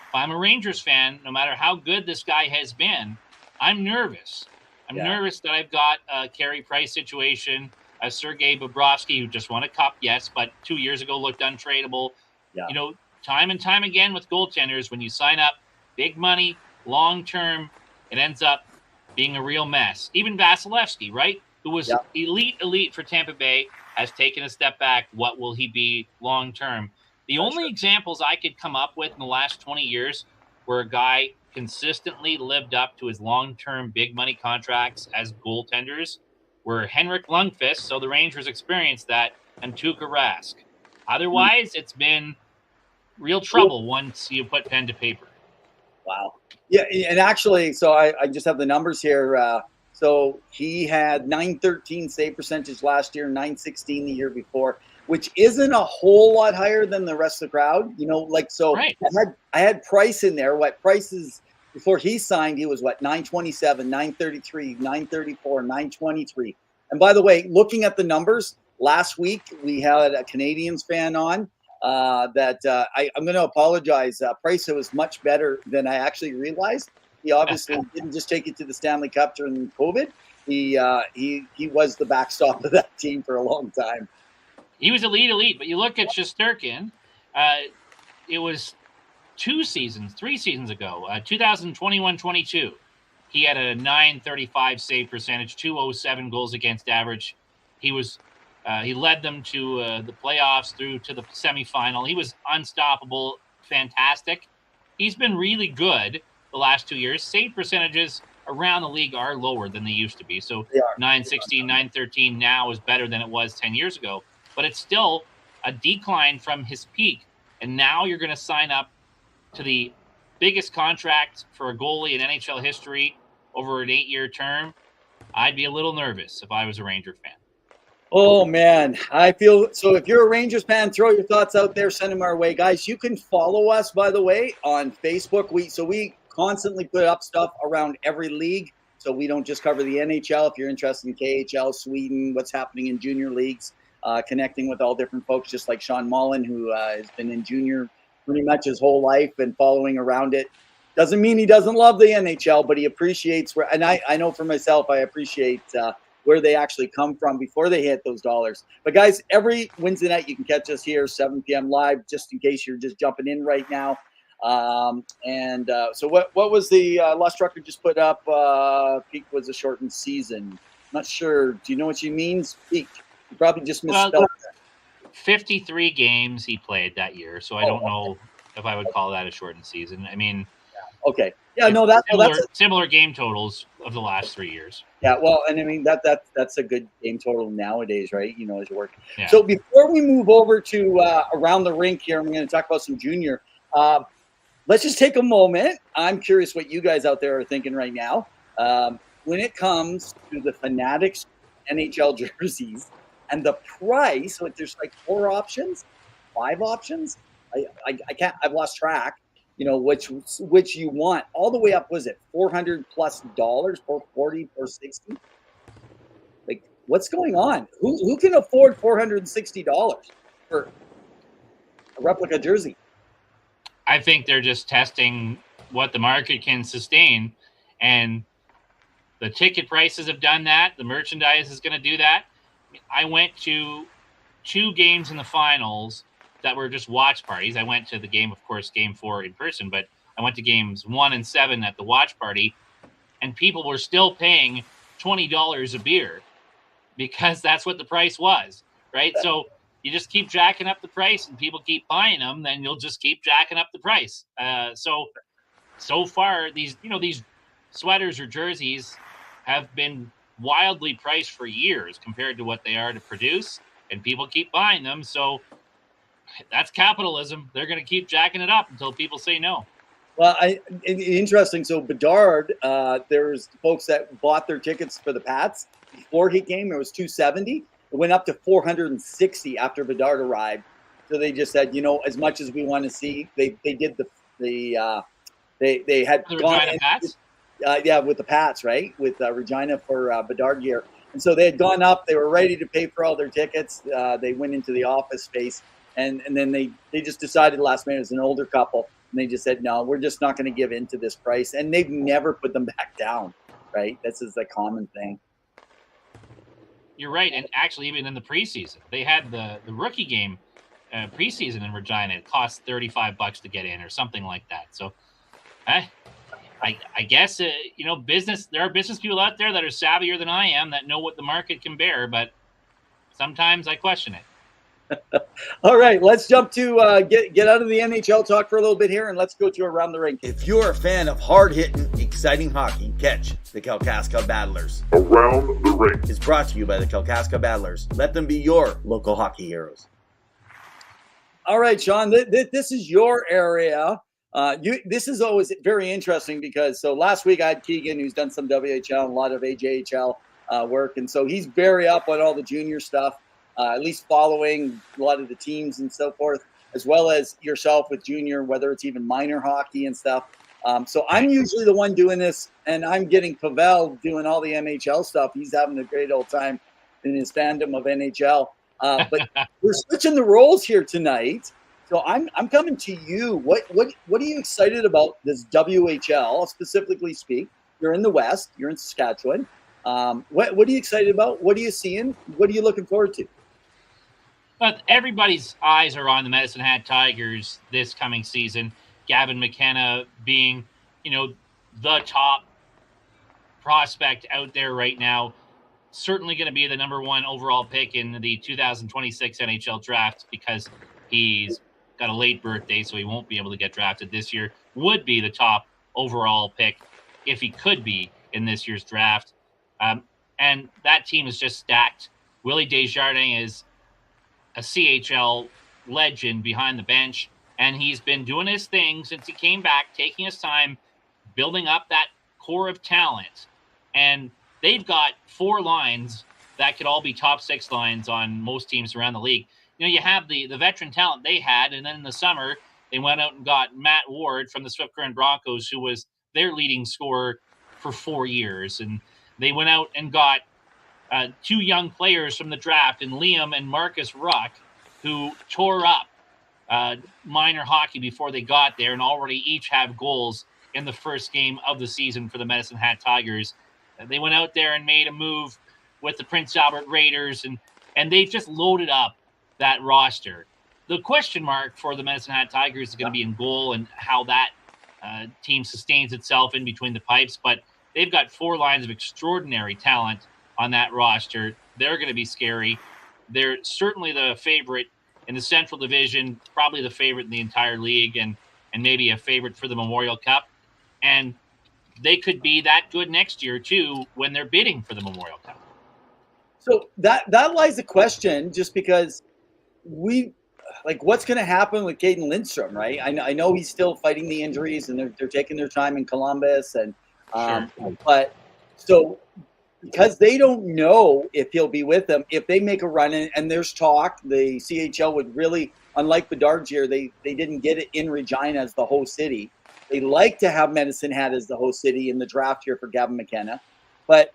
If I'm a Rangers fan, no matter how good this guy has been, I'm nervous. I'm nervous that I've got a Carey Price situation, a Sergei Bobrovsky who just won a cup, yes, but 2 years ago looked untradeable. Yeah. You know, time and time again with goaltenders, when you sign up big money, long-term, it ends up being a real mess. Even Vasilevsky, right, who was elite for Tampa Bay, has taken a step back. What will he be long-term? The only examples I could come up with in the last 20 years where a guy consistently lived up to his long-term big money contracts as goaltenders were Henrik Lundqvist, so the Rangers experienced that, and Tuukka Rask. Otherwise, it's been real trouble once you put pen to paper. Wow. Yeah, and actually, so I just have the numbers here. So he had .913 save percentage last year, .916 the year before, which isn't a whole lot higher than the rest of the crowd. You know, like, so right. I had Price in there. What Price is, before he signed, he was what, $927, $933, $934, $923. And by the way, looking at the numbers, last week we had a Canadians fan on I'm going to apologize. Price was much better than I actually realized. He obviously didn't just take it to the Stanley Cup during COVID. He was the backstop of that team for a long time. He was elite. But you look at Shesterkin, it was 3 seasons ago, 2021-22. He had a .935 save percentage, .207 goals against average. He was He led them to the playoffs, through to the semifinal. He was unstoppable, fantastic. He's been really good the last 2 years. Save percentages around the league are lower than they used to be. So 916, 913 now is better than it was 10 years ago. But it's still a decline from his peak. And now you're going to sign up to the biggest contract for a goalie in NHL history over an 8-year term. I'd be a little nervous if I was a Ranger fan. Oh, man. I feel so. If you're a Rangers fan, throw your thoughts out there. Send them our way. Guys, you can follow us, by the way, on Facebook. We constantly put up stuff around every league. So we don't just cover the NHL. If you're interested in KHL, Sweden, what's happening in junior leagues, connecting with all different folks, just like Sean Mullen, who has been in junior pretty much his whole life and following around it. Doesn't mean he doesn't love the NHL, but he appreciates where, and I know for myself, I appreciate where they actually come from before they hit those dollars. But guys, every Wednesday night you can catch us here, 7 p.m. live, just in case you're just jumping in right now. So what was the Lost Trucker just put up? Peak was a shortened season. Not sure. Do you know what she means? Peak. You probably just misspelled that. 53 games he played that year, so I don't know if I would call that a shortened season. I mean, okay. Yeah, no, that's similar game totals of the last 3 years. Yeah, well, and I mean that's a good game total nowadays, right? You know, as you're working. Yeah. So before we move over to around the rink here, I'm going to talk about some junior. Let's just take a moment. I'm curious what you guys out there are thinking right now. When it comes to the Fanatics NHL jerseys and the price, so there's like 4 options, 5 options. I can't. I've lost track. You know, which you want, all the way up, was it $400+ $440, $460? Like, what's going on? Who can afford $460 for a replica jersey? I think they're just testing what the market can sustain, and the ticket prices have done that. The merchandise is going to do that. I went to 2 games in the finals that were just watch parties. I went to the game, of course, game 4 in person, but I went to games 1 and 7 at the watch party, and people were still paying $20 a beer because that's what the price was, right? So you just keep jacking up the price and people keep buying them, then you'll just keep jacking up the price. So far, these sweaters or jerseys have been wildly priced for years compared to what they are to produce, and people keep buying them. So that's capitalism. They're going to keep jacking it up until people say no. Well, interesting. So Bedard, there's folks that bought their tickets for the Pats before he came. It was $270. It went up to $460 after Bedard arrived. So they just said, as much as we want to see, they did they had The gone Regina Pats? With the Pats, right? With Regina for Bedard gear. And so they had gone up. They were ready to pay for all their tickets. They went into the office space. And then they just decided last minute, as an older couple, and they just said, no, we're just not going to give in to this price. And they've never put them back down, right? This is the common thing. You're right. And actually, even in the preseason, they had the rookie game preseason in Regina. It cost $35 to get in or something like that. So I guess, business. There are business people out there that are savvier than I am that know what the market can bear. But sometimes I question it. All right, let's jump to get out of the NHL talk for a little bit here, and let's go to Around the Rink. If you're a fan of hard-hitting, exciting hockey, catch the Kalkaska Battlers. Around the Rink Is brought to you by the Kalkaska Battlers. Let them be your local hockey heroes. All right, Sean, this is your area. This is always very interesting because last week I had Keegan, who's done some WHL and a lot of AJHL work, and so he's very up on all the junior stuff. At least following a lot of the teams and so forth, as well as yourself with junior, whether it's even minor hockey and stuff. So I'm usually the one doing this, and I'm getting Pavel doing all the NHL stuff. He's having a great old time in his fandom of NHL. But we're switching the roles here tonight. So I'm coming to you. What are you excited about this WHL? I'll specifically speak. You're in the West. You're in Saskatchewan. What are you excited about? What are you seeing? What are you looking forward to? But everybody's eyes are on the Medicine Hat Tigers this coming season. Gavin McKenna being, the top prospect out there right now. certainly going to be the number 1 overall pick in the 2026 NHL draft because he's got a late birthday, so he won't be able to get drafted this year. Would be the top overall pick if he could be in this year's draft. And that team is just stacked. Willie Desjardins is a CHL legend behind the bench, and he's been doing his thing since he came back, taking his time, building up that core of talent. And they've got 4 lines that could all be top 6 lines on most teams around the league. You have the veteran talent they had, and then in the summer, they went out and got Matt Ward from the Swift Current Broncos, who was their leading scorer for 4 years. And they went out and got 2 young players from the draft, and Liam and Marcus Ruck, who tore up minor hockey before they got there and already each have goals in the first game of the season for the Medicine Hat Tigers. They went out there and made a move with the Prince Albert Raiders, and they've just loaded up that roster. The question mark for the Medicine Hat Tigers is going to be in goal and how that team sustains itself in between the pipes, but they've got 4 lines of extraordinary talent on that roster. They're going to be scary. They're certainly the favorite in the Central Division, probably the favorite in the entire league, and maybe a favorite for the Memorial Cup. And they could be that good next year, too, when they're bidding for the Memorial Cup. So that lies the question, just because what's going to happen with Caden Lindstrom, right? I know he's still fighting the injuries, and they're taking their time in Columbus, and Sure. But so because they don't know if he'll be with them, if they make a run, and there's talk, the CHL would really, unlike Bedard's year, they didn't get it in Regina as the host city. They like to have Medicine Hat as the host city in the draft here for Gavin McKenna. But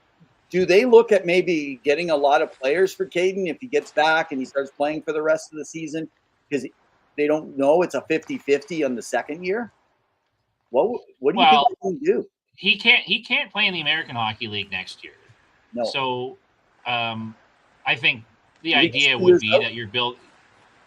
do they look at maybe getting a lot of players for Caden if he gets back and he starts playing for the rest of the season? Because they don't know it's a 50-50 on the second year? What do you think they can do? He can't play in the American Hockey League next year. No. So I think the idea would be that you're built.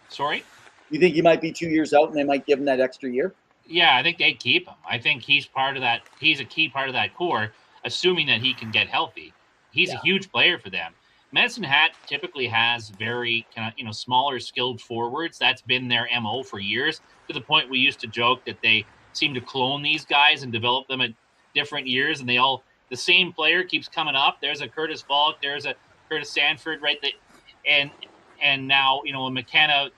Sorry? You think he might be 2 years out and they might give him that extra year? Yeah, I think they'd keep him. I think he's part of that. He's a key part of that core, assuming that he can get healthy. He's a huge player for them. Medicine Hat typically has very kind of, smaller skilled forwards. That's been their MO for years, to the point we used to joke that they seem to clone these guys and develop them at different years, and the same player keeps coming up. There's a Curtis Falk, there's a Curtis Sanford, right? And now, a McKenna,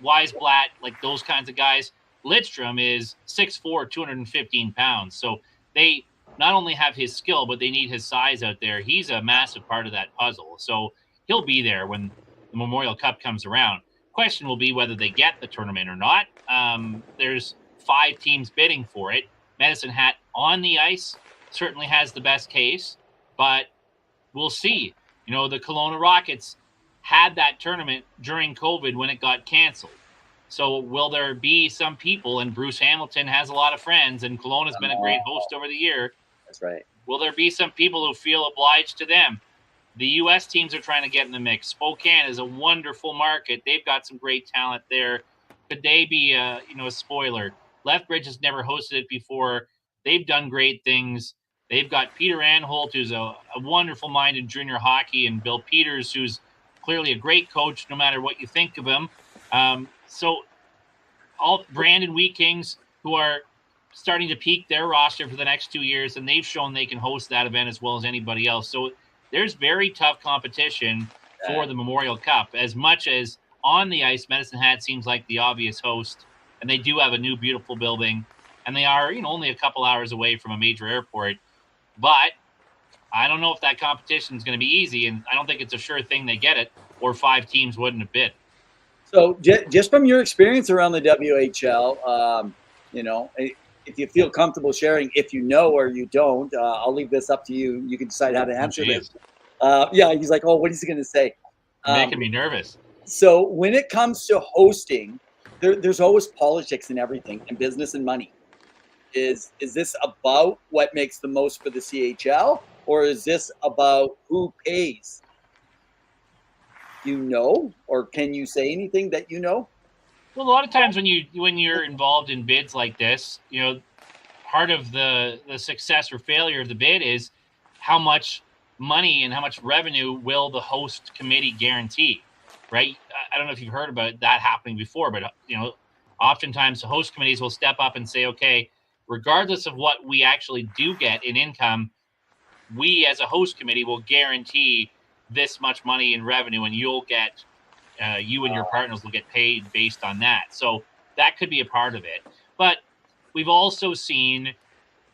Weisblatt, like those kinds of guys. Lidstrom is 6'4", 215 pounds. So they not only have his skill, but they need his size out there. He's a massive part of that puzzle. So he'll be there when the Memorial Cup comes around. Question will be whether they get the tournament or not. There's 5 teams bidding for it. Medicine Hat on the ice certainly has the best case, but we'll see. The Kelowna Rockets had that tournament during COVID when it got canceled. So will there be some people, and Bruce Hamilton has a lot of friends, and Kelowna's been a great host over the year. That's right. Will there be some people who feel obliged to them? The U.S. teams are trying to get in the mix. Spokane is a wonderful market. They've got some great talent there. Could they be a spoiler? Lethbridge has never hosted it before. They've done great things. They've got Peter Anholt, who's a wonderful mind in junior hockey, and Bill Peters, who's clearly a great coach, no matter what you think of him. So all Brandon Wheat Kings, who are starting to peak their roster for the next 2 years, and they've shown they can host that event as well as anybody else. So there's very tough competition for the Memorial Cup. As much as on the ice, Medicine Hat seems like the obvious host, and they do have a new beautiful building, and they are only a couple hours away from a major airport. But I don't know if that competition is going to be easy, and I don't think it's a sure thing they get it, or 5 teams wouldn't have bid. So just from your experience around the WHL, if you feel comfortable sharing, if you know or you don't, I'll leave this up to you. You can decide how to answer this. He's like, what is he going to say? Making me nervous. So when it comes to hosting, there's always politics in everything, and business and money. Is this about what makes the most for the CHL, or is this about who pays? Or can you say anything that you know? Well, a lot of times when you're involved in bids like this, part of the success or failure of the bid is how much money and how much revenue will the host committee guarantee, right? I don't know if you've heard about that happening before, but oftentimes the host committees will step up and say, okay, regardless of what we actually do get in income, we as a host committee will guarantee this much money in revenue, and you'll get you and your partners will get paid based on that. So that could be a part of it. But we've also seen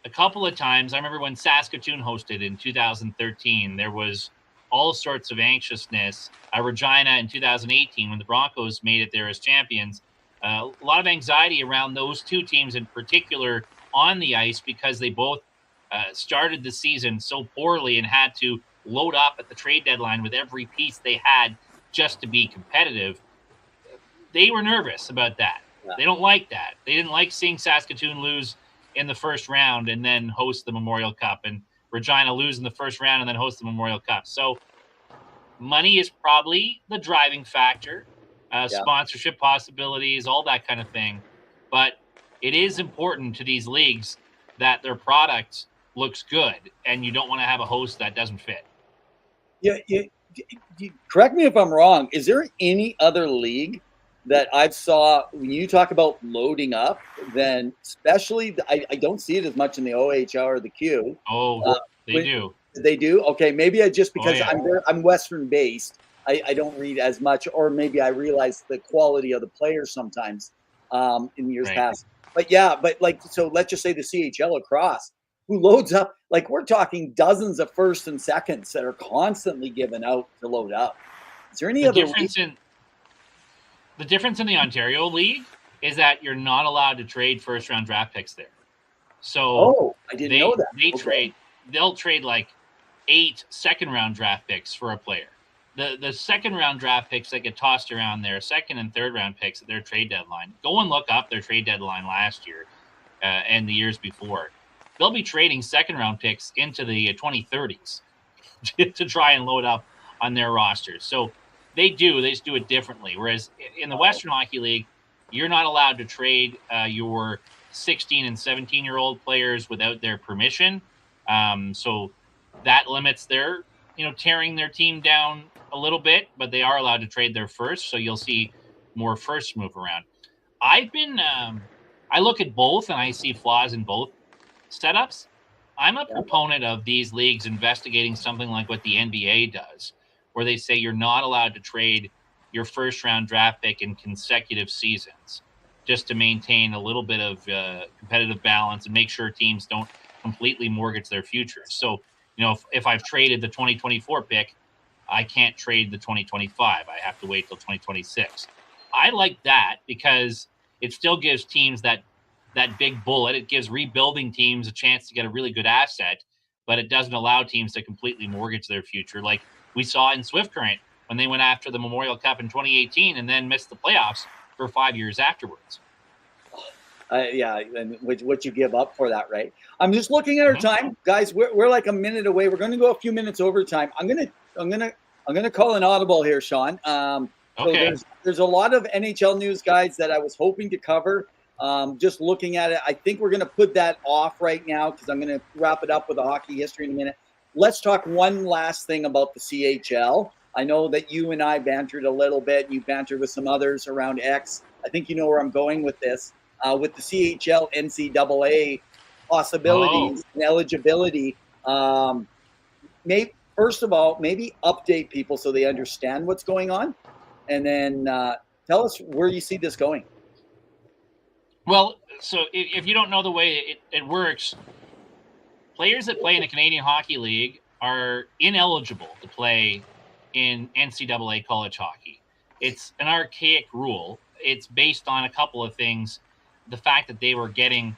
a couple of times, I remember when Saskatoon hosted in 2013, there was all sorts of anxiousness. Regina in 2018, when the Broncos made it there as champions, a lot of anxiety around those two teams in particular on the ice, because they both started the season so poorly and had to load up at the trade deadline with every piece they had just to be competitive. They were nervous about that. Yeah. They don't like that. They didn't like seeing Saskatoon lose in the first round and then host the Memorial Cup, and Regina lose in the first round and then host the Memorial Cup. So money is probably the driving factor, sponsorship possibilities, all that kind of thing. But it is important to these leagues that their product looks good, and you don't want to have a host that doesn't fit. Yeah, correct me if I'm wrong. Is there any other league that I've saw when you talk about loading up, then especially I don't see it as much in the OHL or the Q. They do. They do? Okay, maybe just because I'm Western based, I don't read as much, or maybe I realize the quality of the players sometimes in years past. But so let's just say the CHL across, who loads up, like we're talking dozens of first and seconds that are constantly given out to load up. Is there any other reason? The difference in the Ontario League is that you're not allowed to trade first-round draft picks there. So I didn't know that. They'll trade like 8 second-round draft picks for a player. The second-round draft picks that get tossed around there, second and third-round picks at their trade deadline. Go and look up their trade deadline last year and the years before. They'll be trading second-round picks into the 2030s to try and load up on their rosters. So they just do it differently. Whereas in the Western Hockey League, you're not allowed to trade your 16 and 17-year-old players without their permission. So that limits their, tearing their team down a little bit, but they are allowed to trade their first. So you'll see more firsts move around. I look at both and I see flaws in both setups. I'm a proponent of these leagues investigating something like what the NBA does, where they say you're not allowed to trade your first-round draft pick in consecutive seasons, just to maintain a little bit of competitive balance and make sure teams don't completely mortgage their future. So, if I've traded the 2024 pick, I can't trade the 2025. I have to wait till 2026. I like that because it still gives teams that big bullet. It gives rebuilding teams a chance to get a really good asset, but it doesn't allow teams to completely mortgage their future. Like we saw in Swift Current when they went after the Memorial Cup in 2018 and then missed the playoffs for 5 years afterwards. And what you give up for that, right? I'm just looking at our time, guys. We're like a minute away. We're going to go a few minutes over time. I'm gonna call an audible here, Sean. Okay. So there's a lot of NHL news, guys, that I was hoping to cover. Just looking at it, I think we're going to put that off right now because I'm going to wrap it up with the hockey history in a minute. Let's talk one last thing about the CHL. I know that you and I bantered a little bit. You bantered with some others around X. I think you know where I'm going with this. With the CHL NCAA possibilities and eligibility. First of all, maybe update people so they understand what's going on. And then tell us where you see this going. Well, so if you don't know the way it works, players that play in the Canadian Hockey League are ineligible to play in NCAA college hockey. It's an archaic rule. It's based on a couple of things. The fact that they were getting,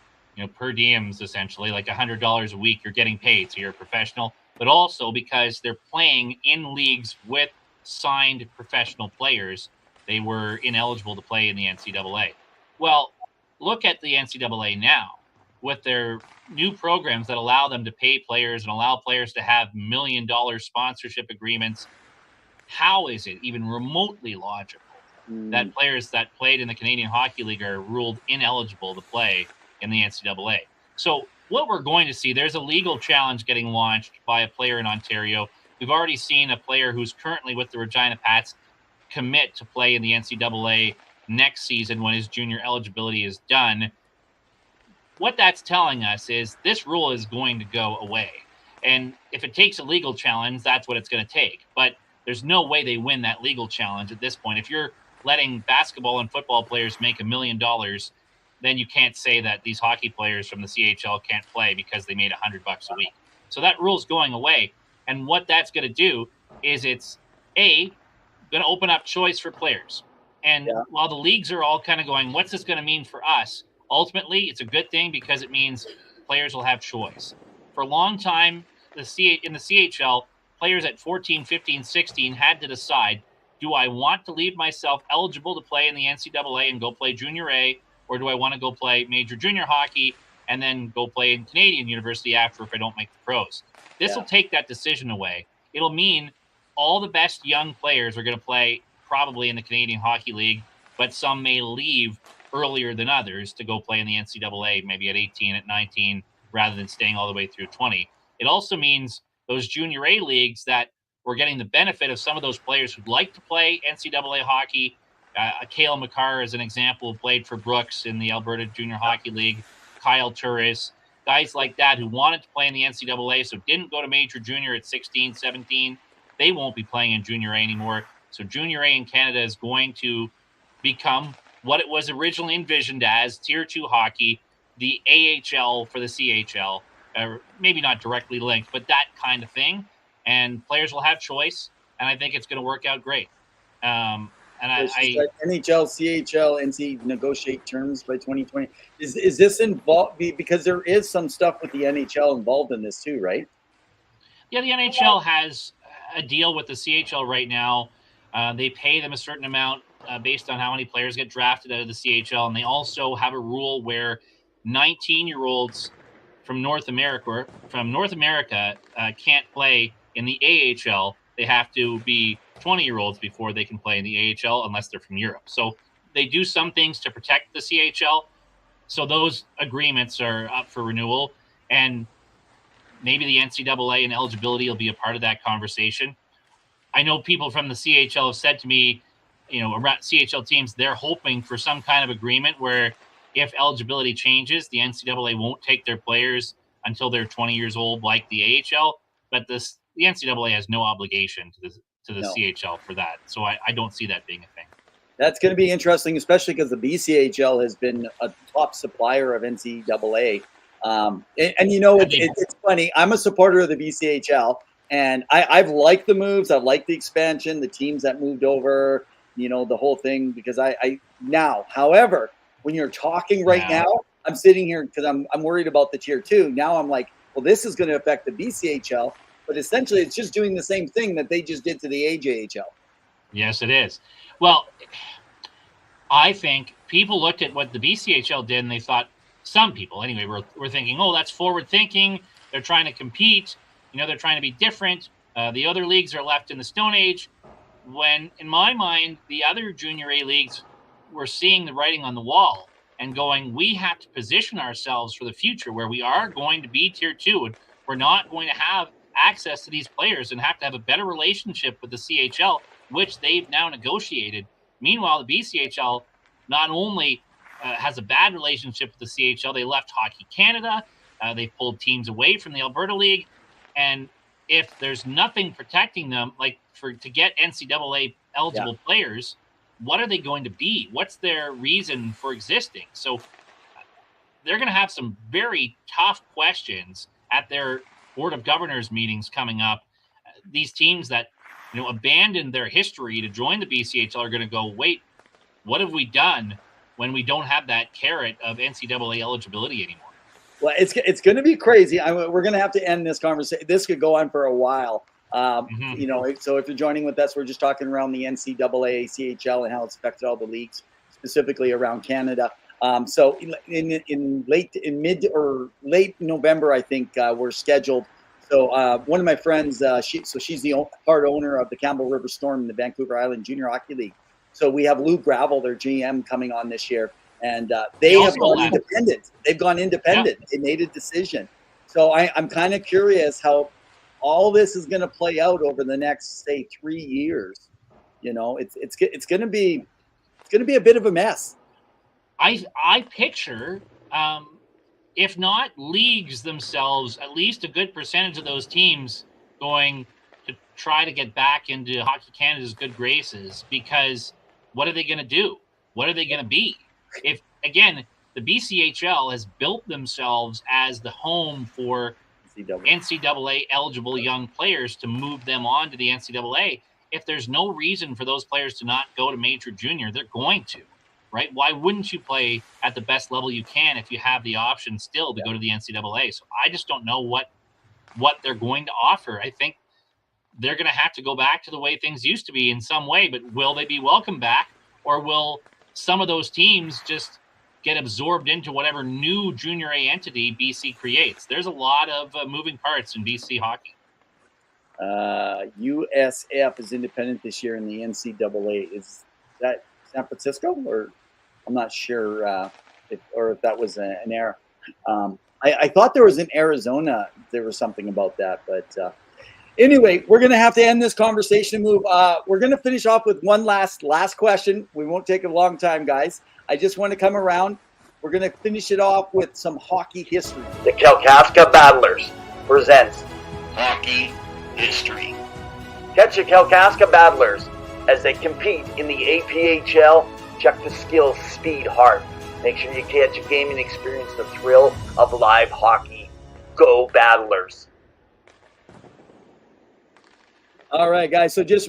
per diems, essentially, like $100 a week, you're getting paid, so you're a professional, but also because they're playing in leagues with signed professional players, they were ineligible to play in the NCAA. Well, look at the NCAA now with their new programs that allow them to pay players and allow players to have $1 million sponsorship agreements. How is it even remotely logical that players that played in the Canadian Hockey League are ruled ineligible to play in the NCAA? So what we're going to see, there's a legal challenge getting launched by a player in Ontario. We've already seen a player who's currently with the Regina Pats commit to play in the NCAA next season when his junior eligibility is done. What that's telling us is this rule is going to go away. And if it takes a legal challenge, that's what it's going to take. But there's no way they win that legal challenge at this point. If you're letting basketball and football players make $1 million, then you can't say that these hockey players from the CHL can't play because they made $100 a week. So that rule's going away. And what that's going to do is it's going to open up choice for players. And while the leagues are all kind of going, what's this going to mean for us? Ultimately, it's a good thing because it means players will have choice. For a long time, in the CHL, players at 14, 15, 16 had to decide, do I want to leave myself eligible to play in the NCAA and go play Junior A, or do I want to go play major junior hockey and then go play in Canadian University after if I don't make the pros? This will take that decision away. It'll mean all the best young players are going to play probably in the Canadian Hockey League, but some may leave earlier than others to go play in the NCAA, maybe at 18, at 19, rather than staying all the way through 20. It also means those Junior A leagues that we're getting the benefit of some of those players who'd like to play NCAA hockey. Cale McCarr, as an example, played for Brooks in the Alberta Junior Hockey League. Kyle Turris, guys like that who wanted to play in the NCAA, so didn't go to major junior at 16, 17. They won't be playing in Junior A anymore. So Junior A in Canada is going to become what it was originally envisioned as, Tier 2 hockey, the AHL for the CHL, maybe not directly linked, but that kind of thing. And players will have choice, and I think it's going to work out great. NHL, CHL, NC negotiate terms by 2020. Is this involved? Because there is some stuff with the NHL involved in this too, right? Yeah, the NHL has a deal with the CHL right now. They pay them a certain amount based on how many players get drafted out of the CHL, and they also have a rule where 19-year-olds from North America can't play in the AHL. They have to be 20-year-olds before they can play in the AHL unless they're from Europe. So they do some things to protect the CHL. So those agreements are up for renewal, and maybe the NCAA and eligibility will be a part of that conversation. I know people from the CHL have said to me, around CHL teams, they're hoping for some kind of agreement where if eligibility changes, the NCAA won't take their players until they're 20 years old like the AHL, but the NCAA has no obligation to the CHL for that. So I don't see that being a thing. That's going to be interesting, especially because the BCHL has been a top supplier of NCAA. It's funny. I'm a supporter of the BCHL, and I've liked the moves. I've liked the expansion, the teams that moved over, the whole thing, because however, when you're talking right now, I'm sitting here because I'm worried about the Tier 2. Now I'm like, well, this is going to affect the BCHL, but essentially it's just doing the same thing that they just did to the AJHL. Yes, it is. Well, I think people looked at what the BCHL did and they thought, some people anyway, were thinking, oh, that's forward thinking. They're trying to compete. They're trying to be different. The other leagues are left in the Stone Age. When, in my mind, the other Junior A leagues were seeing the writing on the wall and going, we have to position ourselves for the future where we are going to be Tier 2. And we're not going to have access to these players and have to have a better relationship with the CHL, which they've now negotiated. Meanwhile, the BCHL not only has a bad relationship with the CHL, they left Hockey Canada. They pulled teams away from the Alberta League. And if there's nothing protecting them, to get NCAA eligible players, what are they going to be? What's their reason for existing? So they're going to have some very tough questions at their Board of Governors meetings coming up. These teams that abandoned their history to join the BCHL are going to go, wait, what have we done when we don't have that carrot of NCAA eligibility anymore? Well, it's going to be crazy. We're going to have to end this conversation. This could go on for a while. So if you're joining with us, we're just talking around the NCAA, CHL, and how it's affected all the leagues, specifically around Canada. So in late November, I think we're scheduled. So one of my friends, she's the part owner of the Campbell River Storm in the Vancouver Island Junior Hockey League. So we have Lou Gravel, their GM, coming on this year. And They they have also gone left. independent. They've gone independent. They made a decision. So I'm kind of curious how all this is going to play out over the next, say, 3 years. You know, it's going to be a bit of a mess. I picture, if not leagues themselves, at least a good percentage of those teams going to try to get back into Hockey Canada's good graces, because what are they going to do? What are they going to be? If, again, the BCHL has built themselves as the home for NCAA eligible young players to move them on to the NCAA. If there's no reason for those players to not go to Major Junior, they're going to. Right? Why wouldn't you play at the best level you can if you have the option still to go to the NCAA? So I just don't know what they're going to offer. I think they're going to have to go back to the way things used to be in some way, but will they be welcome back, or will some of those teams just get absorbed into whatever new Junior A entity BC creates? There's a lot of moving parts in BC hockey. USF is independent this year in the NCAA. Is that San Francisco, or I'm not sure if that was an error. I thought there was in Arizona. There was something about that, but anyway, we're going to have to end this conversation and move. We're going to finish off with one last question. We won't take a long time, guys. I just want to come around. We're going to finish it off with some hockey history. The Kalkaska Battlers presents Hockey History. Catch the Kalkaska Battlers as they compete in the APHL. Check the skills, speed, heart. Make sure you catch a game and experience the thrill of live hockey. Go Battlers! All right, guys. So just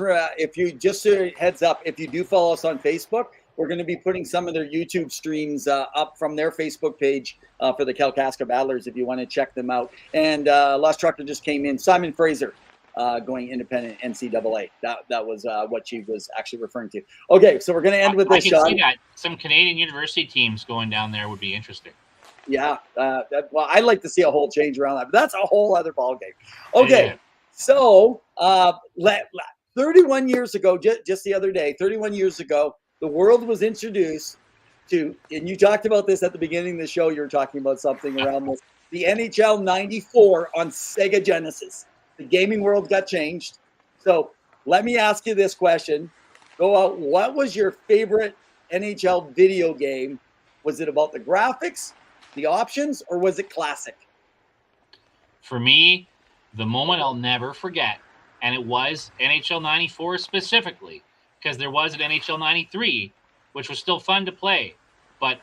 heads up, if you do follow us on Facebook, we're going to be putting some of their YouTube streams up from their Facebook page for the Kalkaska Battlers if you want to check them out. And Lost Trucker just came in. Simon Fraser. Going independent NCAA. That was what she was actually referring to. Okay, so we're going to end with this, I can Sean. see that. Some Canadian university teams going down there would be interesting. Yeah. Well, I'd like to see a whole change around that, but that's a whole other ballgame. Okay, Yeah. So 31 years ago, just the other day, 31 years ago, the world was introduced to, and you talked about this at the beginning of the show, you were talking about something around this, the NHL 94 on Sega Genesis. The gaming world got changed. So let me ask you this question. Go out. What was your favorite NHL video game? Was it about the graphics, the options, or was it classic? For me, the moment I'll never forget, and it was NHL 94 specifically, because there was an NHL 93, which was still fun to play. But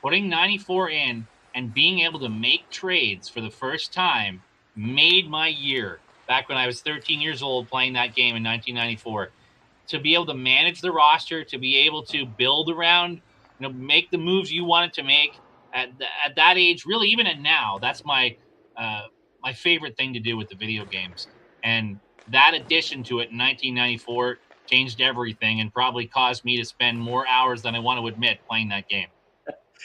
putting 94 in and being able to make trades for the first time made my year. Back when I was 13 years old playing that game in 1994, to be able to manage the roster, to be able to build around, make the moves you wanted to make at that age, really even at now, that's my favorite thing to do with the video games. And that addition to it in 1994 changed everything and probably caused me to spend more hours than I want to admit playing that game.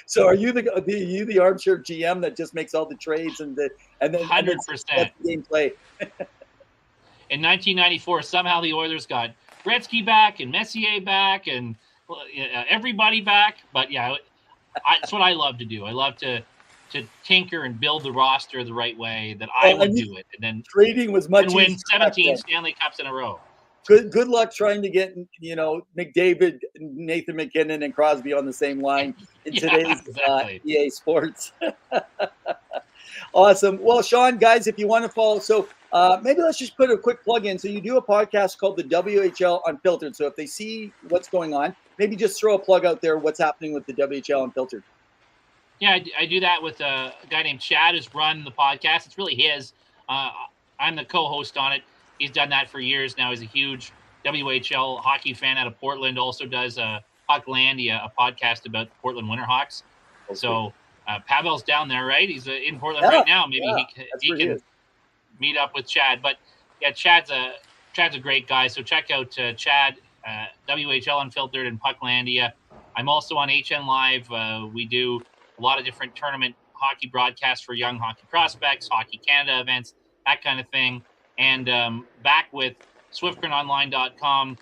So are you the armchair GM that just makes all the trades and then 100%. The gameplay? In 1994, somehow the Oilers got Gretzky back and Messier back and everybody back. But yeah, that's what I love to do. I love to tinker and build the roster the right way that I would do it. And then trading was much easier. Win 17 Stanley Cups in a row. Good luck trying to get McDavid, Nathan McKinnon, and Crosby on the same line in today's EA Sports. Awesome. Well, Sean, guys, if you want to follow, so maybe let's just put a quick plug in. So you do a podcast called the WHL Unfiltered. So if they see what's going on, maybe just throw a plug out there. What's happening with the WHL Unfiltered? Yeah, I do that with a guy named Chad who's run the podcast. It's really his. I'm the co-host on it. He's done that for years now. He's a huge WHL hockey fan out of Portland. Also does Hocklandia, a podcast about Portland Winterhawks. Okay. So Pavel's down there, right? He's in Portland right now. Maybe he can meet up with Chad. But yeah, Chad's a great guy. So check out Chad, WHL Unfiltered and Pucklandia. I'm also on HN Live. We do a lot of different tournament hockey broadcasts for young hockey prospects, Hockey Canada events, that kind of thing. And back with SwiftGrindOnline.com,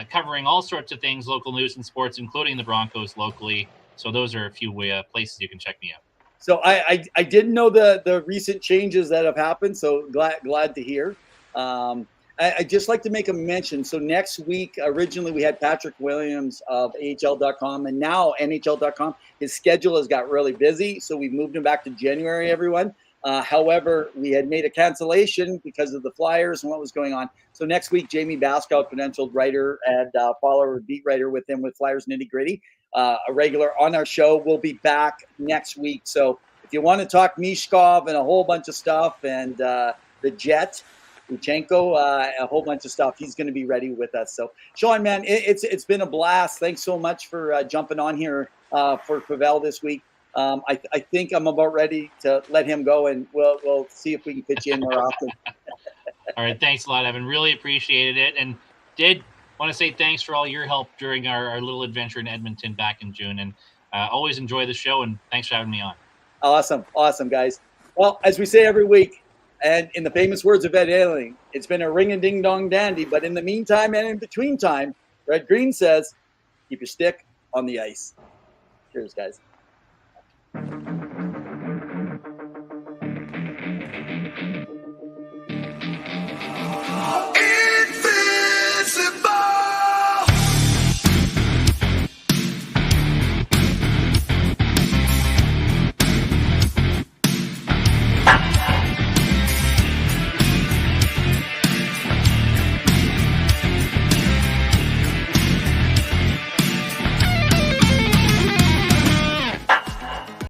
covering all sorts of things, local news and sports, including the Broncos locally. So those are a few places you can check me out. So I didn't know the recent changes that have happened. So glad to hear. I just like to make a mention. So next week, originally we had Patrick Williams of AHL.com, and now NHL.com. His schedule has got really busy, so we've moved him back to January, everyone. However, we had made a cancellation because of the Flyers and what was going on. So next week, Jamie Baskow, credentialed writer and follower, beat writer with him with Flyers Nitty Gritty, a regular on our show, will be back next week. So if you want to talk Mishkov and a whole bunch of stuff and the Jet, Luchenko, a whole bunch of stuff, he's going to be ready with us. So Sean, man, it's been a blast. Thanks so much for jumping on here for Pavel this week. I think I'm about ready to let him go, and we'll see if we can pitch you in more often. All right, thanks a lot, Evan. Really appreciated it, and did want to say thanks for all your help during our little adventure in Edmonton back in June, and always enjoy the show, and thanks for having me on. Awesome, guys. Well, as we say every week, and in the famous words of Ed Ailing, it's been a ring-a-ding-dong dandy, but in the meantime and in between time, Red Green says, keep your stick on the ice. Cheers, guys.